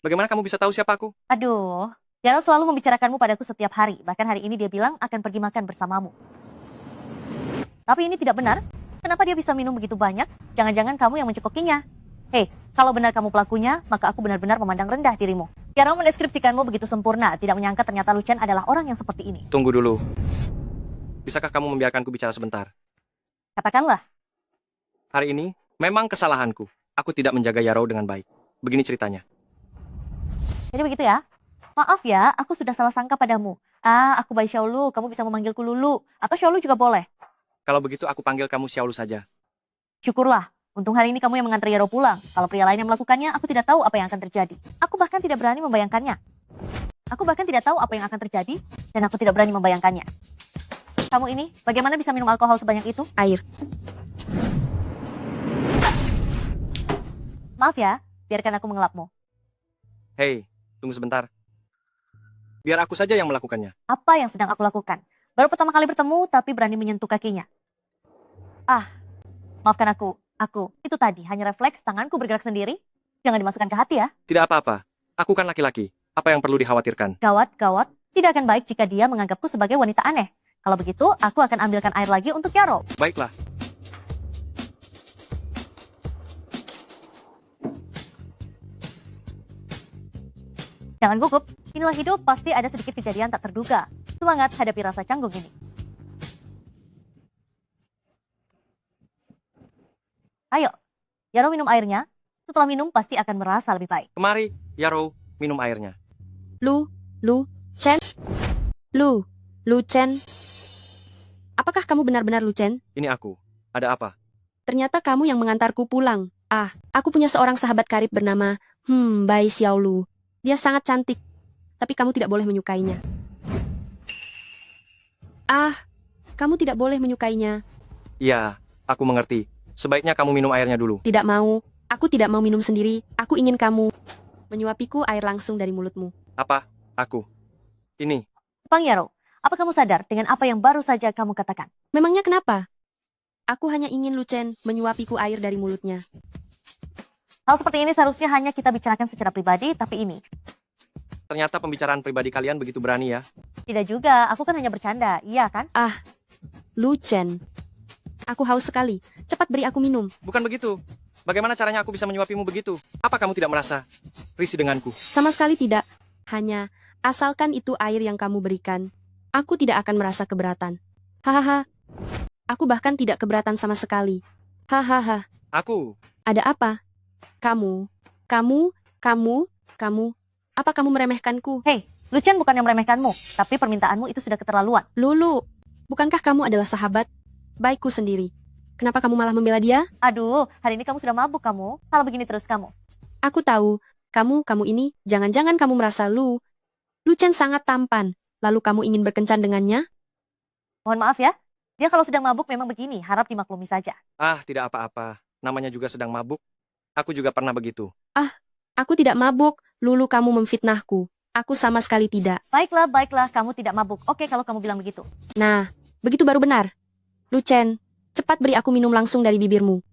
Bagaimana kamu bisa tahu siapa aku? Aduh, Yano selalu membicarakanmu padaku setiap hari. Bahkan hari ini dia bilang akan pergi makan bersamamu. Tapi ini tidak benar. Kenapa dia bisa minum begitu banyak? Jangan-jangan kamu yang mencekokinya. Hei, kalau benar kamu pelakunya, maka aku benar-benar memandang rendah dirimu. Yaro mendeskripsikanmu begitu sempurna, tidak menyangka ternyata Lucien adalah orang yang seperti ini. Tunggu dulu. Bisakah kamu membiarkanku bicara sebentar? Katakanlah. Hari ini, memang kesalahanku. Aku tidak menjaga Yaro dengan baik. Begini ceritanya. Jadi begitu ya? Maaf ya, aku sudah salah sangka padamu. Aku Bai Xiaolu, kamu bisa memanggilku Lulu. Atau Xiaolu juga boleh. Kalau begitu aku panggil kamu Xiaolu saja. Syukurlah, untung hari ini kamu yang mengantar Yaro pulang. Kalau pria lain yang melakukannya, aku tidak tahu apa yang akan terjadi. Aku bahkan tidak berani membayangkannya. Aku bahkan tidak tahu apa yang akan terjadi, dan aku tidak berani membayangkannya. Kamu ini, bagaimana bisa minum alkohol sebanyak itu? Air. Maaf ya, biarkan aku mengelapmu. Hei, tunggu sebentar. Biar aku saja yang melakukannya. Apa yang sedang aku lakukan? Baru pertama kali bertemu, tapi berani menyentuh kakinya. Maafkan aku. Itu tadi, hanya refleks tanganku bergerak sendiri. Jangan dimasukkan ke hati ya. Tidak apa-apa. Aku kan laki-laki. Apa yang perlu dikhawatirkan? Gawat. Tidak akan baik jika dia menganggapku sebagai wanita aneh. Kalau begitu, aku akan ambilkan air lagi untuk Yaro. Baiklah. Jangan gugup. Inilah hidup, pasti ada sedikit kejadian tak terduga. Semangat hadapi rasa canggung ini. Ayo, Yaro minum airnya. Setelah minum, pasti akan merasa lebih baik. Kemari, Yaro, minum airnya. Lu Chen. Apakah kamu benar-benar Lu Chen? Ini aku. Ada apa? Ternyata kamu yang mengantarku pulang. Aku punya seorang sahabat karib bernama Bai Xiaolu. Dia sangat cantik, tapi kamu tidak boleh menyukainya. Kamu tidak boleh menyukainya. Iya, aku mengerti. Sebaiknya kamu minum airnya dulu. Tidak mau. Aku tidak mau minum sendiri. Aku ingin kamu menyuapiku air langsung dari mulutmu. Apa? Aku. Ini. Bang Yaro, apa kamu sadar dengan apa yang baru saja kamu katakan? Memangnya kenapa? Aku hanya ingin Lu Chen menyuapiku air dari mulutnya. Hal seperti ini seharusnya hanya kita bicarakan secara pribadi, tapi ini. Ternyata pembicaraan pribadi kalian begitu berani ya. Tidak juga, aku kan hanya bercanda, iya kan? Lu Chen. Aku haus sekali. Cepat beri aku minum. Bukan begitu. Bagaimana caranya aku bisa menyuapimu begitu? Apa kamu tidak merasa risih denganku? Sama sekali tidak. Hanya, asalkan itu air yang kamu berikan, aku tidak akan merasa keberatan. Hahaha. Aku bahkan tidak keberatan sama sekali. Hahaha. Aku. Ada apa? Kamu. Apa kamu meremehkanku? Hei, Lucien bukan yang meremehkanmu, tapi permintaanmu itu sudah keterlaluan. Lulu, bukankah kamu adalah sahabat baikku sendiri? Kenapa kamu malah membela dia? Aduh, hari ini kamu sudah mabuk kamu. Kalau begini terus kamu. Aku tahu, kamu ini, jangan-jangan kamu merasa Lu Chen sangat tampan, lalu kamu ingin berkencan dengannya? Mohon maaf ya, dia kalau sedang mabuk memang begini, harap dimaklumi saja. Tidak apa-apa. Namanya juga sedang mabuk. Aku juga pernah begitu. Aku tidak mabuk, Lulu kamu memfitnahku. Aku sama sekali tidak. Baiklah, kamu tidak mabuk. Oke kalau kamu bilang begitu. Nah, begitu baru benar. Lu Chen, cepat beri aku minum langsung dari bibirmu.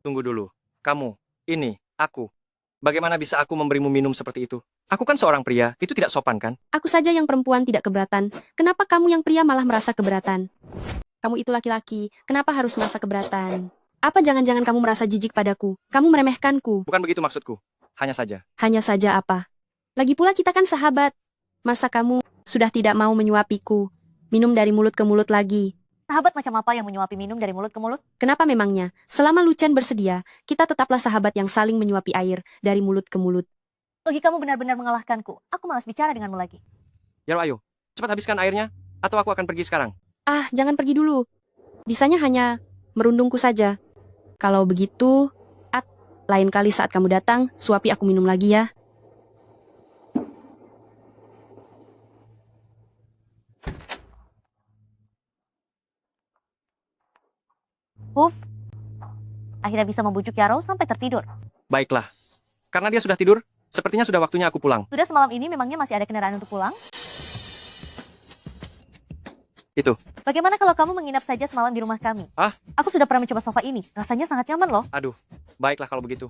Tunggu dulu. Kamu, ini, aku. Bagaimana bisa aku memberimu minum seperti itu? Aku kan seorang pria, itu tidak sopan kan? Aku saja yang perempuan tidak keberatan. Kenapa kamu yang pria malah merasa keberatan? Kamu itu laki-laki, kenapa harus merasa keberatan? Apa jangan-jangan kamu merasa jijik padaku? Kamu meremehkanku? Bukan begitu maksudku. Hanya saja. Hanya saja apa? Lagi pula kita kan sahabat. Masa kamu sudah tidak mau menyuapiku? Minum dari mulut ke mulut lagi. Sahabat macam apa yang menyuapi minum dari mulut ke mulut? Kenapa memangnya? Selama Lu Chen bersedia, kita tetaplah sahabat yang saling menyuapi air dari mulut ke mulut. Lagi kamu benar-benar mengalahkanku. Aku malas bicara denganmu lagi. Yaro, ayo. Cepat habiskan airnya, atau aku akan pergi sekarang. Jangan pergi dulu. Bisanya hanya merundungku saja. Kalau begitu, lain kali saat kamu datang, suapi aku minum lagi ya. Akhirnya bisa membujuk Yaro sampai tertidur. Baiklah. Karena dia sudah tidur, sepertinya sudah waktunya aku pulang. Sudah semalam ini memangnya masih ada kendaraan untuk pulang? Itu. Bagaimana kalau kamu menginap saja semalam di rumah kami? Aku sudah pernah mencoba sofa ini. Rasanya sangat nyaman loh. Baiklah kalau begitu.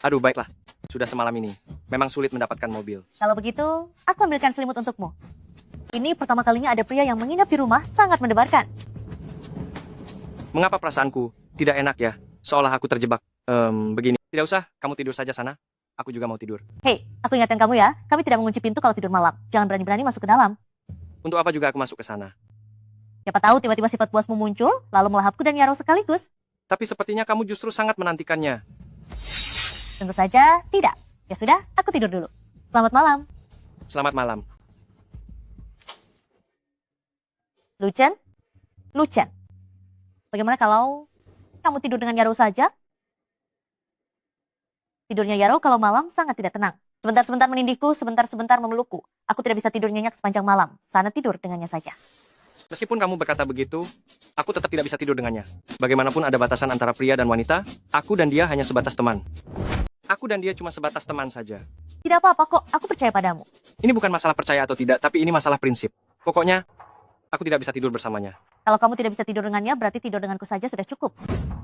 Baiklah. Sudah semalam ini. Memang sulit mendapatkan mobil. Kalau begitu, aku ambilkan selimut untukmu. Ini pertama kalinya ada pria yang menginap di rumah, sangat mendebarkan. Mengapa perasaanku tidak enak ya? Seolah aku terjebak. Begini. Tidak usah, kamu tidur saja sana. aku juga mau tidur. Hei, aku ingatkan kamu ya, kami tidak mengunci pintu kalau tidur malam. Jangan berani-berani masuk ke dalam. Untuk apa juga aku masuk ke sana? Siapa tahu tiba-tiba sifat puasmu muncul, lalu melahapku dan Yaro sekaligus. Tapi sepertinya kamu justru sangat menantikannya. Tentu saja tidak. Ya sudah, aku tidur dulu. Selamat malam. Selamat malam. Lucen? Lucen. Bagaimana kalau kamu tidur dengan Yaro saja? Tidurnya Yaro kalau malam sangat tidak tenang. Sebentar-sebentar menindihku, sebentar-sebentar memelukku. Aku tidak bisa tidur nyenyak sepanjang malam. Sana tidur dengannya saja. Meskipun kamu berkata begitu, aku tetap tidak bisa tidur dengannya. Bagaimanapun ada batasan antara pria dan wanita, aku dan dia hanya sebatas teman. Aku dan dia cuma sebatas teman saja. Tidak apa-apa kok, aku percaya padamu. Ini bukan masalah percaya atau tidak, tapi ini masalah prinsip. Pokoknya, aku tidak bisa tidur bersamanya. Kalau kamu tidak bisa tidur dengannya, berarti tidur denganku saja sudah cukup.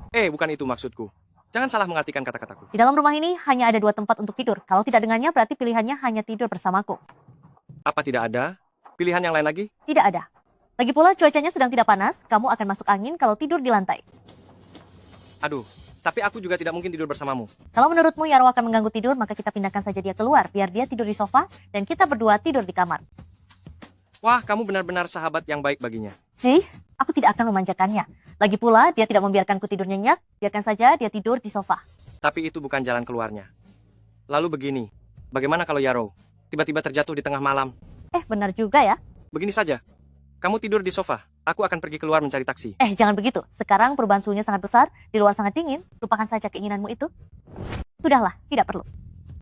Bukan itu maksudku. Jangan salah mengartikan kata-kataku. Di dalam rumah ini hanya ada 2 tempat untuk tidur. Kalau tidak dengannya, berarti pilihannya hanya tidur bersamaku. Apa tidak ada pilihan yang lain lagi? Tidak ada. Lagi pula cuacanya sedang tidak panas, kamu akan masuk angin kalau tidur di lantai. Aduh, tapi aku juga tidak mungkin tidur bersamamu. Kalau menurutmu Yaro akan mengganggu tidur, maka kita pindahkan saja dia keluar, biar dia tidur di sofa, dan kita berdua tidur di kamar. Wah, kamu benar-benar sahabat yang baik baginya. Sih, aku tidak akan memanjakannya. Lagi pula, dia tidak membiarkanku tidur nyenyak, biarkan saja dia tidur di sofa. Tapi itu bukan jalan keluarnya. Lalu begini, bagaimana kalau Yaro tiba-tiba terjatuh di tengah malam? Benar juga ya. Begini saja, kamu tidur di sofa, aku akan pergi keluar mencari taksi. Jangan begitu. Sekarang perubahan suhunya sangat besar, di luar sangat dingin. Lupakan saja keinginanmu itu. Sudahlah, tidak perlu.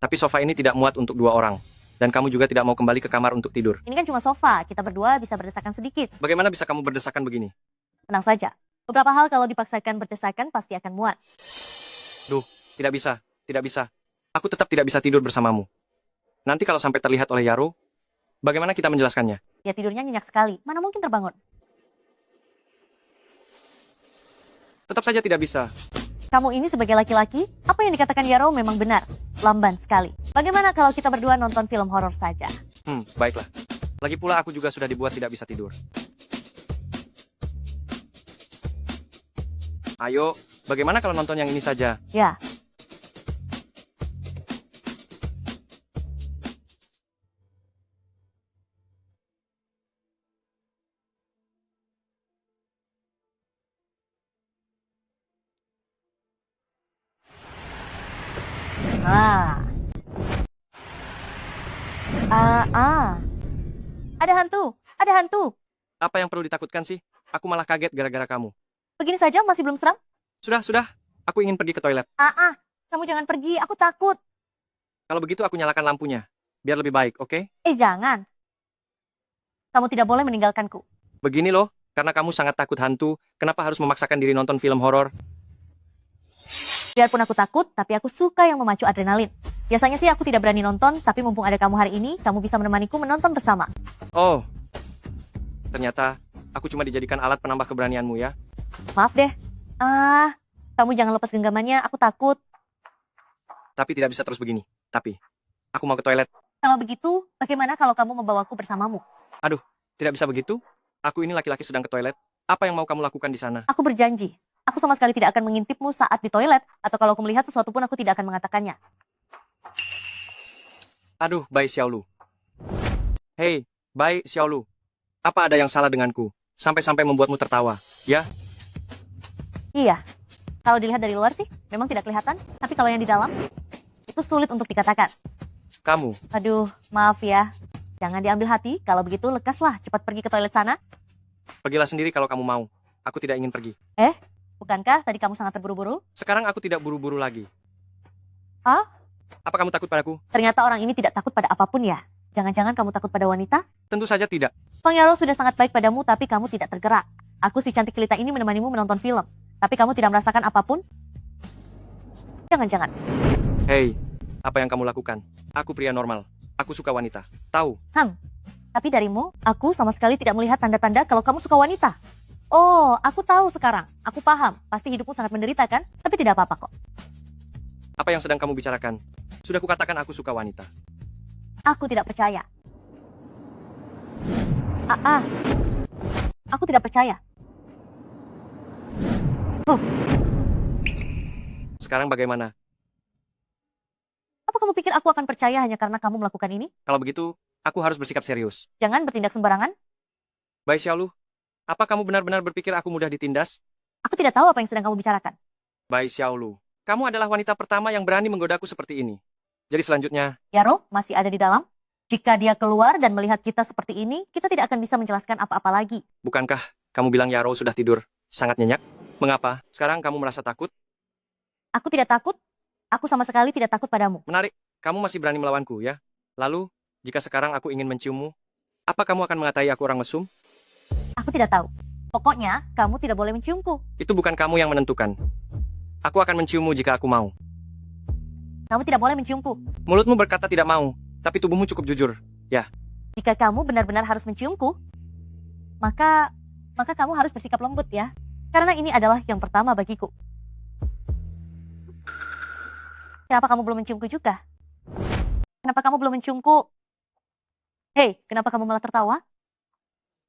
Tapi sofa ini tidak muat untuk 2 orang. Dan kamu juga tidak mau kembali ke kamar untuk tidur. Ini kan cuma sofa, kita berdua bisa berdesakan sedikit. Bagaimana bisa kamu berdesakan begini? Tenang saja. Beberapa hal kalau dipaksakan berdesakan pasti akan muat. Duh, tidak bisa, tidak bisa. Aku tetap tidak bisa tidur bersamamu. Nanti kalau sampai terlihat oleh Yaro, bagaimana kita menjelaskannya? Dia tidurnya nyenyak sekali, mana mungkin terbangun. Tetap saja tidak bisa. Kamu ini sebagai laki-laki, apa yang dikatakan Yaro memang benar. Lamban sekali. Bagaimana kalau kita berdua nonton film horor saja? Baiklah. Lagi pula aku juga sudah dibuat tidak bisa tidur. Ayo, bagaimana kalau nonton yang ini saja? Ya. Ada hantu, ada hantu. Apa yang perlu ditakutkan sih? Aku malah kaget gara-gara kamu. Begini saja masih belum seram? Sudah. Aku ingin pergi ke toilet. Kamu jangan pergi, aku takut. Kalau begitu aku nyalakan lampunya. Biar lebih baik, oke? Jangan. Kamu tidak boleh meninggalkanku. Begini loh, karena kamu sangat takut hantu, kenapa harus memaksakan diri nonton film horor? Biarpun aku takut, tapi aku suka yang memacu adrenalin. Biasanya sih aku tidak berani nonton, tapi mumpung ada kamu hari ini, kamu bisa menemaniku menonton bersama. Oh, ternyata aku cuma dijadikan alat penambah keberanianmu ya. Maaf deh. Kamu jangan lepas genggamannya, aku takut. Tapi tidak bisa terus begini. Tapi, aku mau ke toilet. Kalau begitu, bagaimana kalau kamu membawaku bersamamu? Aduh, tidak bisa begitu. Aku ini laki-laki sedang ke toilet. Apa yang mau kamu lakukan di sana? Aku berjanji. Aku sama sekali tidak akan mengintipmu saat di toilet, atau kalau aku melihat sesuatu pun aku tidak akan mengatakannya. Aduh, Bai Xiaolu. Hei, Bai Xiaolu. Apa ada yang salah denganku? Sampai-sampai membuatmu tertawa, ya? Iya. Kalau dilihat dari luar sih, memang tidak kelihatan. Tapi kalau yang di dalam, itu sulit untuk dikatakan. Kamu. Aduh, maaf ya. Jangan diambil hati. Kalau begitu, lekaslah. Cepat pergi ke toilet sana. Pergilah sendiri kalau kamu mau. Aku tidak ingin pergi. Bukankah tadi kamu sangat terburu-buru? Sekarang aku tidak buru-buru lagi. Apa kamu takut padaku? Ternyata orang ini tidak takut pada apapun ya. Jangan-jangan kamu takut pada wanita? Tentu saja tidak. Bang Yaro sudah sangat baik padamu, tapi kamu tidak tergerak. Aku si cantik jelita ini menemanimu menonton film. Tapi kamu tidak merasakan apapun? Jangan-jangan. Hei, apa yang kamu lakukan? Aku pria normal. Aku suka wanita. Tahu? Tapi darimu, aku sama sekali tidak melihat tanda-tanda kalau kamu suka wanita. Oh, aku tahu sekarang. Aku paham. Pasti hidupmu sangat menderita kan? Tapi tidak apa-apa kok. Apa yang sedang kamu bicarakan? Sudah kukatakan aku suka wanita. Aku tidak percaya. Aku tidak percaya. Sekarang bagaimana? Apa kamu pikir aku akan percaya hanya karena kamu melakukan ini? Kalau begitu, aku harus bersikap serius. Jangan bertindak sembarangan. Bai Xiaolu, apa kamu benar-benar berpikir aku mudah ditindas? Aku tidak tahu apa yang sedang kamu bicarakan. Bai Xiaolu, kamu adalah wanita pertama yang berani menggodaku seperti ini. Jadi selanjutnya, Yaro masih ada di dalam. Jika dia keluar dan melihat kita seperti ini, kita tidak akan bisa menjelaskan apa-apa lagi. bukankah kamu bilang Yaro sudah tidur sangat nyenyak? Mengapa? Sekarang kamu merasa takut? Aku tidak takut. Aku sama sekali tidak takut padamu. Menarik, kamu masih berani melawanku, ya? Lalu, jika sekarang aku ingin menciummu, apa kamu akan mengatai aku orang mesum? Aku tidak tahu. Pokoknya, kamu tidak boleh menciumku. Itu bukan kamu yang menentukan. Aku akan menciummu jika aku mau. Kamu tidak boleh menciumku. Mulutmu berkata tidak mau, tapi tubuhmu cukup jujur. Jika kamu benar-benar harus menciumku, maka kamu harus bersikap lembut ya. Karena ini adalah yang pertama bagiku. Kenapa kamu belum menciumku juga? Kenapa kamu belum menciumku? Hei, kenapa kamu malah tertawa?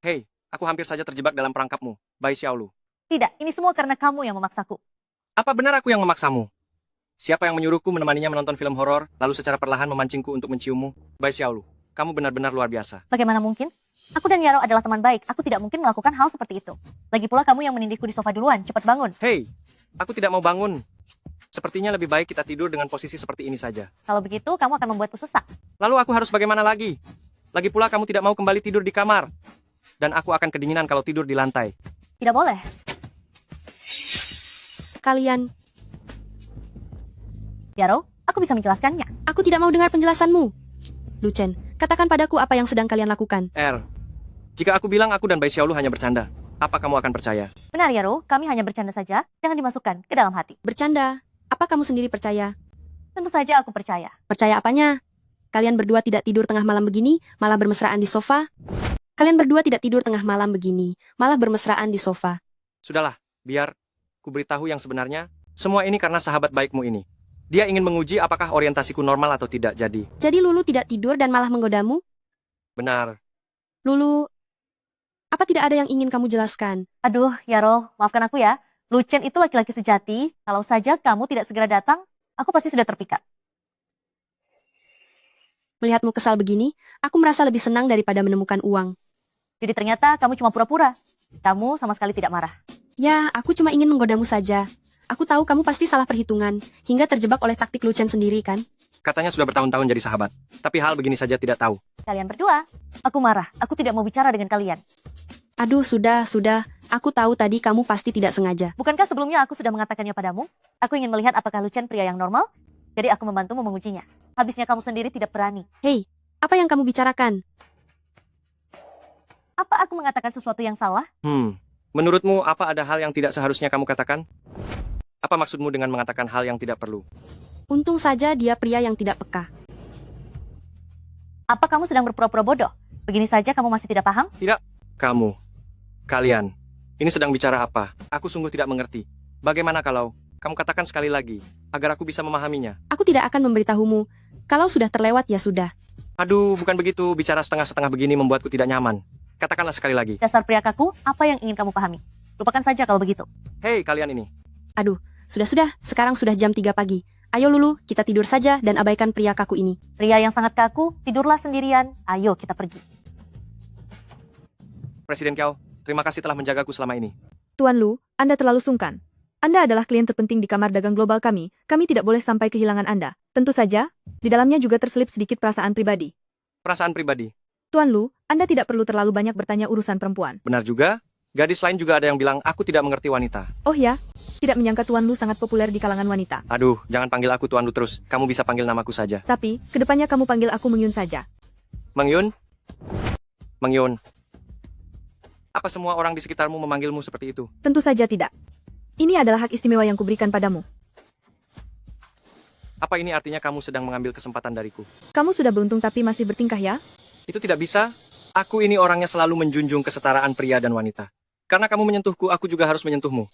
Hei, aku hampir saja terjebak dalam perangkapmu, Bai Xiaolu. Tidak, ini semua karena kamu yang memaksaku. Apa benar aku yang memaksamu? Siapa yang menyuruhku menemaninya menonton film horor, lalu secara perlahan memancingku untuk menciummu? Bai Xiaolu, kamu benar-benar luar biasa. Bagaimana mungkin? Aku dan Yaro adalah teman baik. Aku tidak mungkin melakukan hal seperti itu. Lagi pula kamu yang menindihku di sofa duluan. Cepat bangun. Hei, aku tidak mau bangun. Sepertinya lebih baik kita tidur dengan posisi seperti ini saja. Kalau begitu, kamu akan membuatku sesak. Lalu aku harus bagaimana lagi? Lagi pula kamu tidak mau kembali tidur di kamar. Dan aku akan kedinginan kalau tidur di lantai. Tidak boleh. Kalian, Yaro, aku bisa menjelaskannya. aku tidak mau dengar penjelasanmu. Lu Chen, katakan padaku apa yang sedang kalian lakukan. Jika aku bilang aku dan Bai Xiaolu hanya bercanda, apa kamu akan percaya? Benar Yaro, kami hanya bercanda saja. Jangan dimasukkan ke dalam hati. Bercanda. Apa kamu sendiri percaya? Tentu saja aku percaya. Percaya apanya? Kalian berdua tidak tidur tengah malam begini, malah bermesraan di sofa? Kalian berdua tidak tidur tengah malam begini, malah bermesraan di sofa. Sudahlah, biar ku beritahu yang sebenarnya. Semua ini karena sahabat baikmu ini. Dia ingin menguji apakah orientasiku normal atau tidak jadi. Jadi Lulu tidak tidur dan malah menggodamu? Benar. Lulu, apa tidak ada yang ingin kamu jelaskan? Aduh, Yaro, maafkan aku ya. Lu Chen itu laki-laki sejati. Kalau saja kamu tidak segera datang, aku pasti sudah terpikat. Melihatmu kesal begini, aku merasa lebih senang daripada menemukan uang. Jadi ternyata kamu cuma pura-pura. Kamu sama sekali tidak marah. Ya, aku cuma ingin menggodamu saja. Aku tahu kamu pasti salah perhitungan, hingga terjebak oleh taktik Lu Chen sendiri kan? Katanya sudah bertahun-tahun jadi sahabat. Tapi hal begini saja tidak tahu. Kalian berdua, aku marah. Aku tidak mau bicara dengan kalian. Aduh, sudah. Aku tahu tadi kamu pasti tidak sengaja. Bukankah sebelumnya aku sudah mengatakannya padamu? Aku ingin melihat apakah Lu Chen pria yang normal. Jadi aku membantumu mengujinya. Habisnya kamu sendiri tidak berani. Hei, apa yang kamu bicarakan? Apa aku mengatakan sesuatu yang salah? Menurutmu apa ada hal yang tidak seharusnya kamu katakan? Apa maksudmu dengan mengatakan hal yang tidak perlu? Untung saja dia pria yang tidak peka. Apa kamu sedang berpura-pura bodoh? Begini saja kamu masih tidak paham? Tidak. Kalian. Ini sedang bicara apa? Aku sungguh tidak mengerti. Bagaimana kalau kamu katakan sekali lagi, agar aku bisa memahaminya? Aku tidak akan memberitahumu. Kalau sudah terlewat ya sudah. Aduh, bukan begitu. Bicara setengah-setengah begini membuatku tidak nyaman. Katakanlah sekali lagi. Dasar pria kaku, apa yang ingin kamu pahami? Lupakan saja kalau begitu. Hei, kalian ini. Aduh, sudah. Sekarang sudah jam 3 pagi. Ayo Lulu, kita tidur saja dan abaikan pria kaku ini. Pria yang sangat kaku, tidurlah sendirian. Ayo kita pergi. Presiden Kiao, terima kasih telah menjagaku selama ini. Tuan Lu, Anda terlalu sungkan. Anda adalah klien terpenting di kamar dagang global kami. Kami tidak boleh sampai kehilangan Anda. Tentu saja, di dalamnya juga terselip sedikit perasaan pribadi. Perasaan pribadi. Tuan Lu, Anda tidak perlu terlalu banyak bertanya urusan perempuan. Benar juga. Gadis lain juga ada yang bilang aku tidak mengerti wanita. Oh ya, tidak menyangka Tuan Lu sangat populer di kalangan wanita. Aduh, jangan panggil aku Tuan Lu terus. Kamu bisa panggil namaku saja. Tapi, kedepannya kamu panggil aku Mengyun saja. Mengyun? Apa semua orang di sekitarmu memanggilmu seperti itu? Tentu saja tidak. Ini adalah hak istimewa yang kuberikan padamu. Apa ini artinya kamu sedang mengambil kesempatan dariku? Kamu sudah beruntung tapi masih bertingkah ya? Itu tidak bisa. Aku ini orangnya selalu menjunjung kesetaraan pria dan wanita. Karena kamu menyentuhku, aku juga harus menyentuhmu.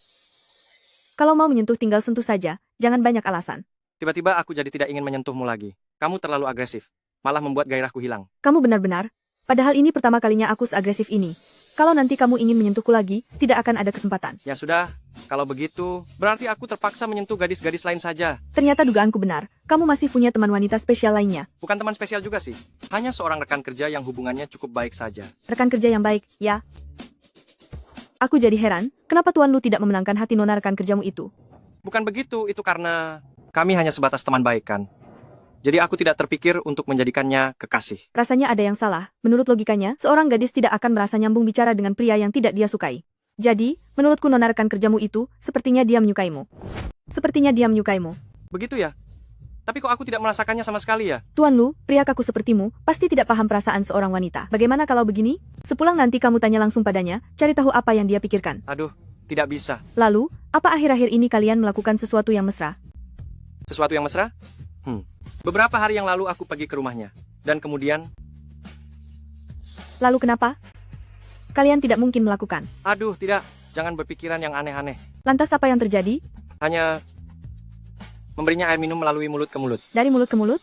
Kalau mau menyentuh tinggal sentuh saja, jangan banyak alasan. Tiba-tiba aku jadi tidak ingin menyentuhmu lagi. Kamu terlalu agresif. Malah membuat gairahku hilang. Kamu benar-benar. Padahal ini pertama kalinya aku seagresif ini. Kalau nanti kamu ingin menyentuhku lagi, tidak akan ada kesempatan. Ya sudah, kalau begitu, berarti aku terpaksa menyentuh gadis-gadis lain saja. Ternyata dugaanku benar, kamu masih punya teman wanita spesial lainnya. Bukan teman spesial juga sih. Hanya seorang rekan kerja yang hubungannya cukup baik saja. Rekan kerja yang baik, ya. Aku jadi heran, kenapa Tuan Lu tidak memenangkan hati nona rekan kerjamu itu? Bukan begitu, itu karena kami hanya sebatas teman baik kan. Jadi aku tidak terpikir untuk menjadikannya kekasih. Rasanya ada yang salah. Menurut logikanya, seorang gadis tidak akan merasa nyambung bicara dengan pria yang tidak dia sukai. Jadi, menurutku nona rekan kerjamu itu, sepertinya dia menyukaimu. Sepertinya dia menyukaimu. Begitu ya? Tapi kok aku tidak merasakannya sama sekali ya? Tuan Lu, pria kaku sepertimu, pasti tidak paham perasaan seorang wanita. Bagaimana kalau begini? Sepulang nanti kamu tanya langsung padanya, cari tahu apa yang dia pikirkan. Aduh, tidak bisa. Lalu, apa akhir-akhir ini kalian melakukan sesuatu yang mesra? Sesuatu yang mesra? Beberapa hari yang lalu aku pergi ke rumahnya. Dan kemudian, Lalu kenapa? Kalian tidak mungkin melakukan. aduh tidak, jangan berpikiran yang aneh-aneh. Lantas apa yang terjadi? Hanya memberinya air minum melalui mulut ke mulut. Dari mulut ke mulut?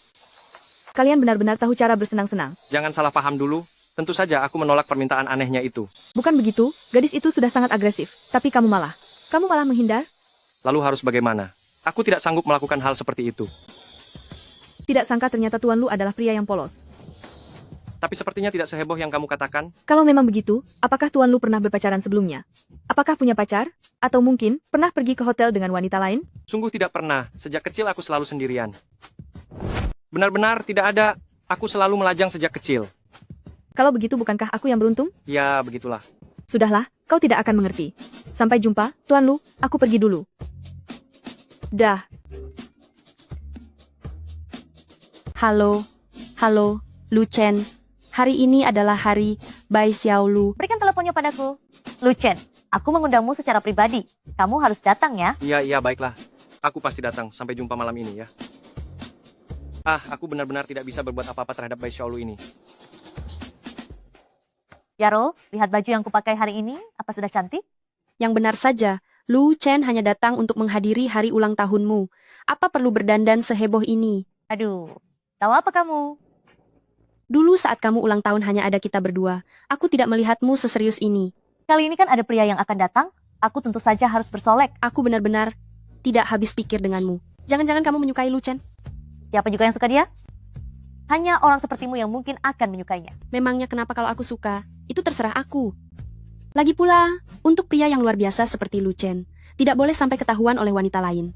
Kalian benar-benar tahu cara bersenang-senang. Jangan salah paham dulu, tentu saja aku menolak permintaan anehnya itu. Bukan begitu, gadis itu sudah sangat agresif. Tapi kamu malah menghindar? Lalu harus bagaimana? Aku tidak sanggup melakukan hal seperti itu. Tidak sangka ternyata Tuan Lu adalah pria yang polos. Tapi sepertinya tidak seheboh yang kamu katakan. Kalau memang begitu, apakah Tuan Lu pernah berpacaran sebelumnya? Apakah punya pacar? Atau mungkin pernah pergi ke hotel dengan wanita lain? Sungguh tidak pernah, sejak kecil aku selalu sendirian. Benar-benar tidak ada, aku selalu melajang sejak kecil. Kalau begitu bukankah aku yang beruntung? Ya, begitulah. Sudahlah, kau tidak akan mengerti. Sampai jumpa, Tuan Lu, aku pergi dulu. Dah. Halo, Lu Chen. Hari ini adalah hari Bai Xiaolu. Berikan teleponnya padaku. Lu Chen, aku mengundangmu secara pribadi. Kamu harus datang ya. Iya, baiklah. Aku pasti datang. Sampai jumpa malam ini ya. Aku benar-benar tidak bisa berbuat apa-apa terhadap Bai Xiaolu ini. Yaro, lihat baju yang kupakai hari ini. Apa sudah cantik? Yang benar saja, Lu Chen hanya datang untuk menghadiri hari ulang tahunmu. Apa perlu berdandan seheboh ini? Aduh, tahu apa kamu? Dulu saat kamu ulang tahun hanya ada kita berdua. Aku tidak melihatmu seserius ini. Kali ini kan ada pria yang akan datang. Aku tentu saja harus bersolek. Aku benar-benar tidak habis pikir denganmu. Jangan-jangan kamu menyukai Lu Chen? Siapa juga yang suka dia? Hanya orang sepertimu yang mungkin akan menyukainya. Memangnya kenapa kalau aku suka? Itu terserah aku. Lagi pula, untuk pria yang luar biasa seperti Lu Chen, tidak boleh sampai ketahuan oleh wanita lain.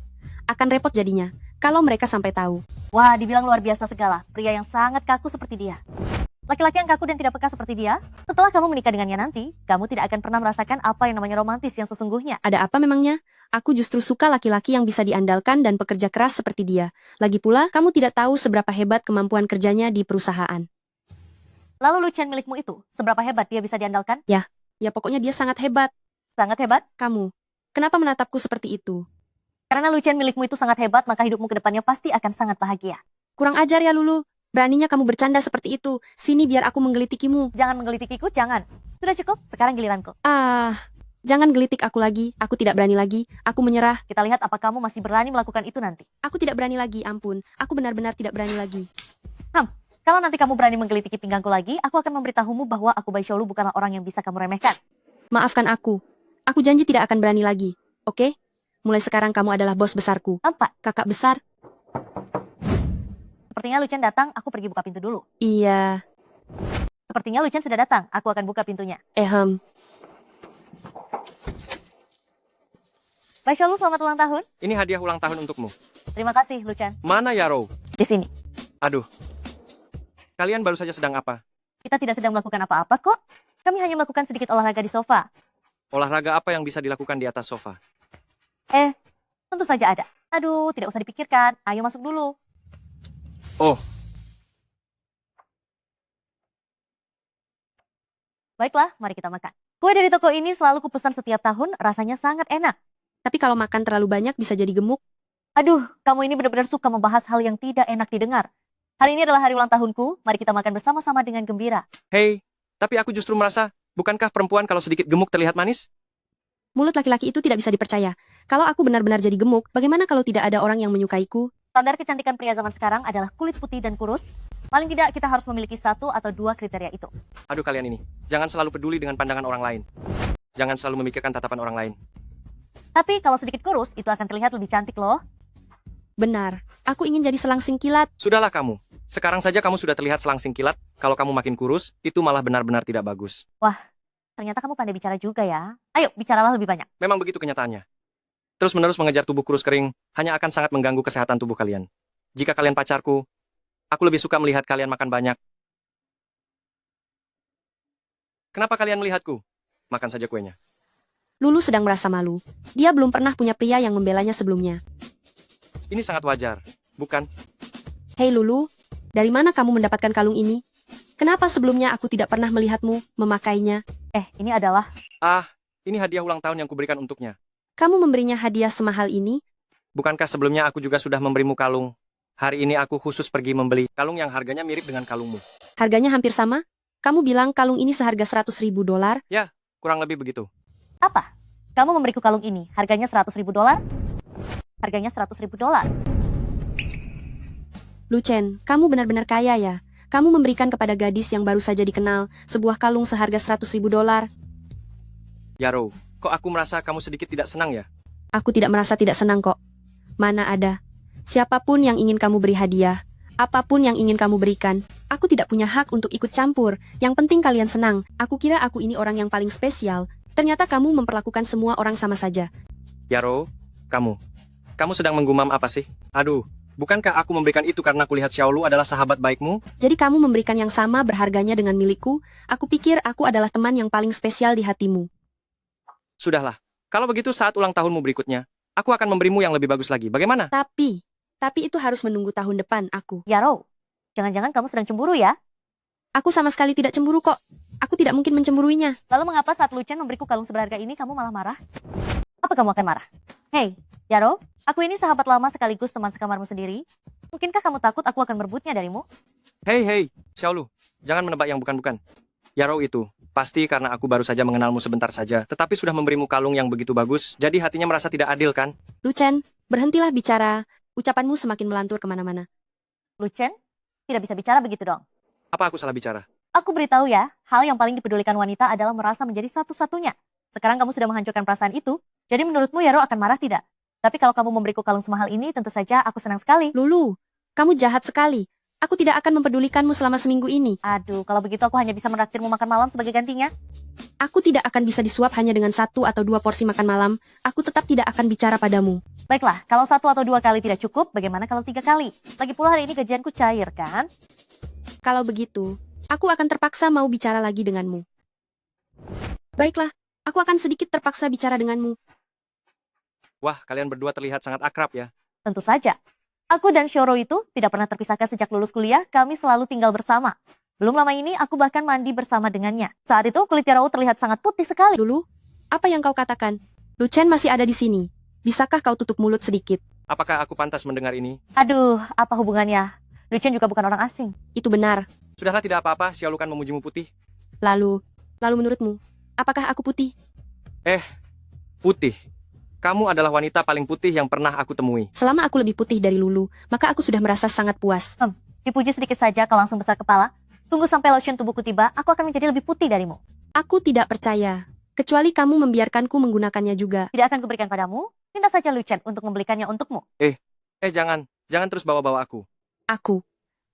Akan repot jadinya, kalau mereka sampai tahu. Wah, dibilang luar biasa segala. Pria yang sangat kaku seperti dia. Laki-laki yang kaku dan tidak peka seperti dia, setelah kamu menikah dengannya nanti, kamu tidak akan pernah merasakan apa yang namanya romantis yang sesungguhnya. Ada apa memangnya? Aku justru suka laki-laki yang bisa diandalkan dan pekerja keras seperti dia. Lagi pula, kamu tidak tahu seberapa hebat kemampuan kerjanya di perusahaan. Lalu Lu Chen milikmu itu, seberapa hebat dia bisa diandalkan? Ya pokoknya dia sangat hebat. Sangat hebat? Kamu, kenapa menatapku seperti itu? Karena Lu Chen milikmu itu sangat hebat, maka hidupmu ke depannya pasti akan sangat bahagia. Kurang ajar ya Lulu. Beraninya kamu bercanda seperti itu. Sini biar aku menggelitikimu. Jangan menggelitikiku, jangan. Sudah cukup, sekarang giliranku. Jangan gelitik aku lagi. Aku tidak berani lagi. Aku menyerah. Kita lihat apa kamu masih berani melakukan itu nanti. Aku tidak berani lagi, ampun. Aku benar-benar tidak berani lagi. Kalau nanti kamu berani menggelitiki pinggangku lagi, aku akan memberitahumu bahwa aku Bai Xiaolu bukanlah orang yang bisa kamu remehkan. Maafkan aku. Aku janji tidak akan berani lagi. Oke? Mulai sekarang kamu adalah bos besarku. Apa? Kakak besar? Sepertinya Lu Chen datang, aku pergi buka pintu dulu. Iya. Sepertinya Lu Chen sudah datang, aku akan buka pintunya. Bai Xiaolu, selamat ulang tahun. Ini hadiah ulang tahun untukmu. Terima kasih, Lu Chen. Mana Yaro? Di sini. Aduh. Kalian baru saja sedang apa? Kita tidak sedang melakukan apa-apa kok. Kami hanya melakukan sedikit olahraga di sofa. Olahraga apa yang bisa dilakukan di atas sofa? Tentu saja ada. Aduh, tidak usah dipikirkan. Ayo masuk dulu. Oh, Baiklah, mari kita makan. Kue dari toko ini selalu kupesan setiap tahun, rasanya sangat enak. Tapi kalau makan terlalu banyak bisa jadi gemuk. Aduh, kamu ini benar-benar suka membahas hal yang tidak enak didengar. Hari ini adalah hari ulang tahunku, mari kita makan bersama-sama dengan gembira. hei, tapi aku justru merasa, bukankah perempuan kalau sedikit gemuk terlihat manis? Mulut laki-laki itu tidak bisa dipercaya. Kalau aku benar-benar jadi gemuk, bagaimana kalau tidak ada orang yang menyukaiku? Standar kecantikan pria zaman sekarang adalah kulit putih dan kurus, Paling tidak kita harus memiliki 1 atau 2 kriteria itu. Aduh kalian ini, jangan selalu peduli dengan pandangan orang lain. Jangan selalu memikirkan tatapan orang lain. Tapi kalau sedikit kurus, itu akan terlihat lebih cantik loh. Benar, aku ingin jadi selangsing kilat. Sudahlah kamu. Sekarang saja kamu sudah terlihat selangsing kilat. Kalau kamu makin kurus, itu malah benar-benar tidak bagus. Wah, ternyata kamu pandai bicara juga ya. Ayo, bicaralah lebih banyak. Memang begitu kenyataannya. Terus-menerus mengejar tubuh kurus kering hanya akan sangat mengganggu kesehatan tubuh kalian. Jika kalian pacarku, aku lebih suka melihat kalian makan banyak. Kenapa kalian melihatku? Makan saja kuenya. Lulu sedang merasa malu. Dia belum pernah punya pria yang membelanya sebelumnya. Ini sangat wajar, bukan? Hei Lulu, dari mana kamu mendapatkan kalung ini? Kenapa sebelumnya aku tidak pernah melihatmu memakainya? Ini adalah... Ini hadiah ulang tahun yang kuberikan untuknya. Kamu memberinya hadiah semahal ini? Bukankah sebelumnya aku juga sudah memberimu kalung? Hari ini aku khusus pergi membeli kalung yang harganya mirip dengan kalungmu. Harganya hampir sama? Kamu bilang kalung ini seharga $100.000? Ya, kurang lebih begitu. Apa? Kamu memberiku kalung ini, harganya $100.000? Harganya $100.000. Lucen, kamu benar-benar kaya ya. Kamu memberikan kepada gadis yang baru saja dikenal sebuah kalung seharga $100.000. Yaro, kok aku merasa kamu sedikit tidak senang ya? Aku tidak merasa tidak senang kok. Mana ada. Siapapun yang ingin kamu beri hadiah, apapun yang ingin kamu berikan, aku tidak punya hak untuk ikut campur. Yang penting kalian senang. Aku kira aku ini orang yang paling spesial. Ternyata kamu memperlakukan semua orang sama saja. Yaro, kamu sedang menggumam apa sih? Aduh, bukankah aku memberikan itu karena kulihat Xiaolu adalah sahabat baikmu? Jadi kamu memberikan yang sama berharganya dengan milikku? Aku pikir aku adalah teman yang paling spesial di hatimu. Sudahlah, kalau begitu saat ulang tahunmu berikutnya, aku akan memberimu yang lebih bagus lagi. Bagaimana? Tapi itu harus menunggu tahun depan aku. Yaro, jangan-jangan kamu sedang cemburu ya? Aku sama sekali tidak cemburu kok. Aku tidak mungkin mencemburuinya. Lalu mengapa saat Lucen memberiku kalung seberharga ini kamu malah marah? Apa kamu akan marah? Hei, Yaro, aku ini sahabat lama sekaligus teman sekamarmu sendiri. Mungkinkah kamu takut aku akan merebutnya darimu? Hei, Xiaolu, jangan menebak yang bukan-bukan. Yaro itu, pasti karena aku baru saja mengenalmu sebentar saja, tetapi sudah memberimu kalung yang begitu bagus, jadi hatinya merasa tidak adil kan? Lucen, berhentilah bicara. Ucapanmu semakin melantur kemana-mana. Lucen, tidak bisa bicara begitu dong. Apa aku salah bicara? Aku beritahu ya, hal yang paling dipedulikan wanita adalah merasa menjadi satu-satunya. Sekarang kamu sudah menghancurkan perasaan itu, jadi menurutmu Yaro akan marah tidak? Tapi kalau kamu memberiku kalung semahal ini, tentu saja aku senang sekali. Lulu, kamu jahat sekali. Aku tidak akan mempedulikanmu selama seminggu ini. Aduh, kalau begitu aku hanya bisa menraktirmu makan malam sebagai gantinya. Aku tidak akan bisa disuap hanya dengan 1 atau 2 porsi makan malam. Aku tetap tidak akan bicara padamu. Baiklah, kalau 1 atau 2 kali tidak cukup, bagaimana kalau 3 kali? Lagi pula hari ini gajianku cair, kan? Kalau begitu, aku akan terpaksa mau bicara lagi denganmu. Baiklah, aku akan sedikit terpaksa bicara denganmu. Wah, kalian berdua terlihat sangat akrab ya. Tentu saja. Aku dan Shoro itu tidak pernah terpisahkan sejak lulus kuliah, kami selalu tinggal bersama. Belum lama ini, aku bahkan mandi bersama dengannya. Saat itu, kulit Yaro terlihat sangat putih sekali. Dulu, apa yang kau katakan? Lucen masih ada di sini. Bisakah kau tutup mulut sedikit? Apakah aku pantas mendengar ini? Aduh, apa hubungannya? Lucen juga bukan orang asing. Itu benar. Sudahlah tidak apa-apa, Xiaolu kan memujimu putih. Lalu menurutmu, apakah aku putih? Putih. Kamu adalah wanita paling putih yang pernah aku temui. Selama aku lebih putih dari Lulu, maka aku sudah merasa sangat puas. Dipuji sedikit saja kau langsung besar kepala. Tunggu sampai lotion tubuhku tiba, aku akan menjadi lebih putih darimu. Aku tidak percaya. Kecuali kamu membiarkanku menggunakannya juga. Tidak akan kuberikan padamu. Minta saja Lucen untuk membelikannya untukmu. Jangan terus bawa-bawa aku.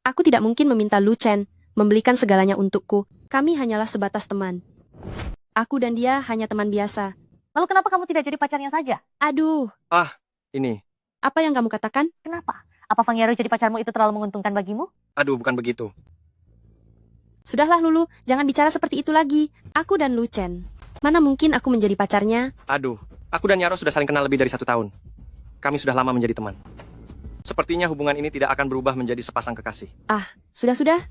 Aku tidak mungkin meminta Lucen membelikan segalanya untukku. Kami hanyalah sebatas teman. Aku dan dia hanya teman biasa. Lalu kenapa kamu tidak jadi pacarnya saja? Aduh. Ini. Apa yang kamu katakan? Kenapa? Apa Fang Yaro jadi pacarmu itu terlalu menguntungkan bagimu? Aduh, bukan begitu. Sudahlah Lulu, jangan bicara seperti itu lagi. Aku dan Lucen. Mana mungkin aku menjadi pacarnya? Aduh, aku dan Yaro sudah saling kenal lebih dari 1 tahun. Kami sudah lama menjadi teman. Sepertinya hubungan ini tidak akan berubah menjadi sepasang kekasih. Sudah.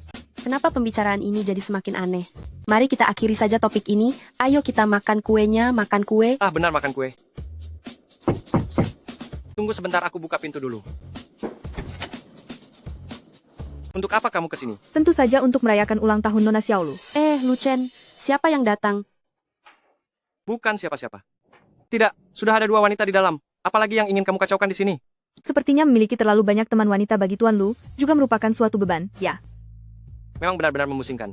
Kenapa pembicaraan ini jadi semakin aneh? Mari kita akhiri saja topik ini. Ayo kita makan kuenya, makan kue. Benar makan kue. Tunggu sebentar, aku buka pintu dulu. Untuk apa kamu kesini? Tentu saja untuk merayakan ulang tahun Nona Xiaolu. Lucen, siapa yang datang? Bukan siapa-siapa. Tidak, sudah ada 2 wanita di dalam. Apalagi yang ingin kamu kacaukan di sini? Sepertinya memiliki terlalu banyak teman wanita bagi Tuan Lu juga merupakan suatu beban, ya. Memang benar-benar memusingkan.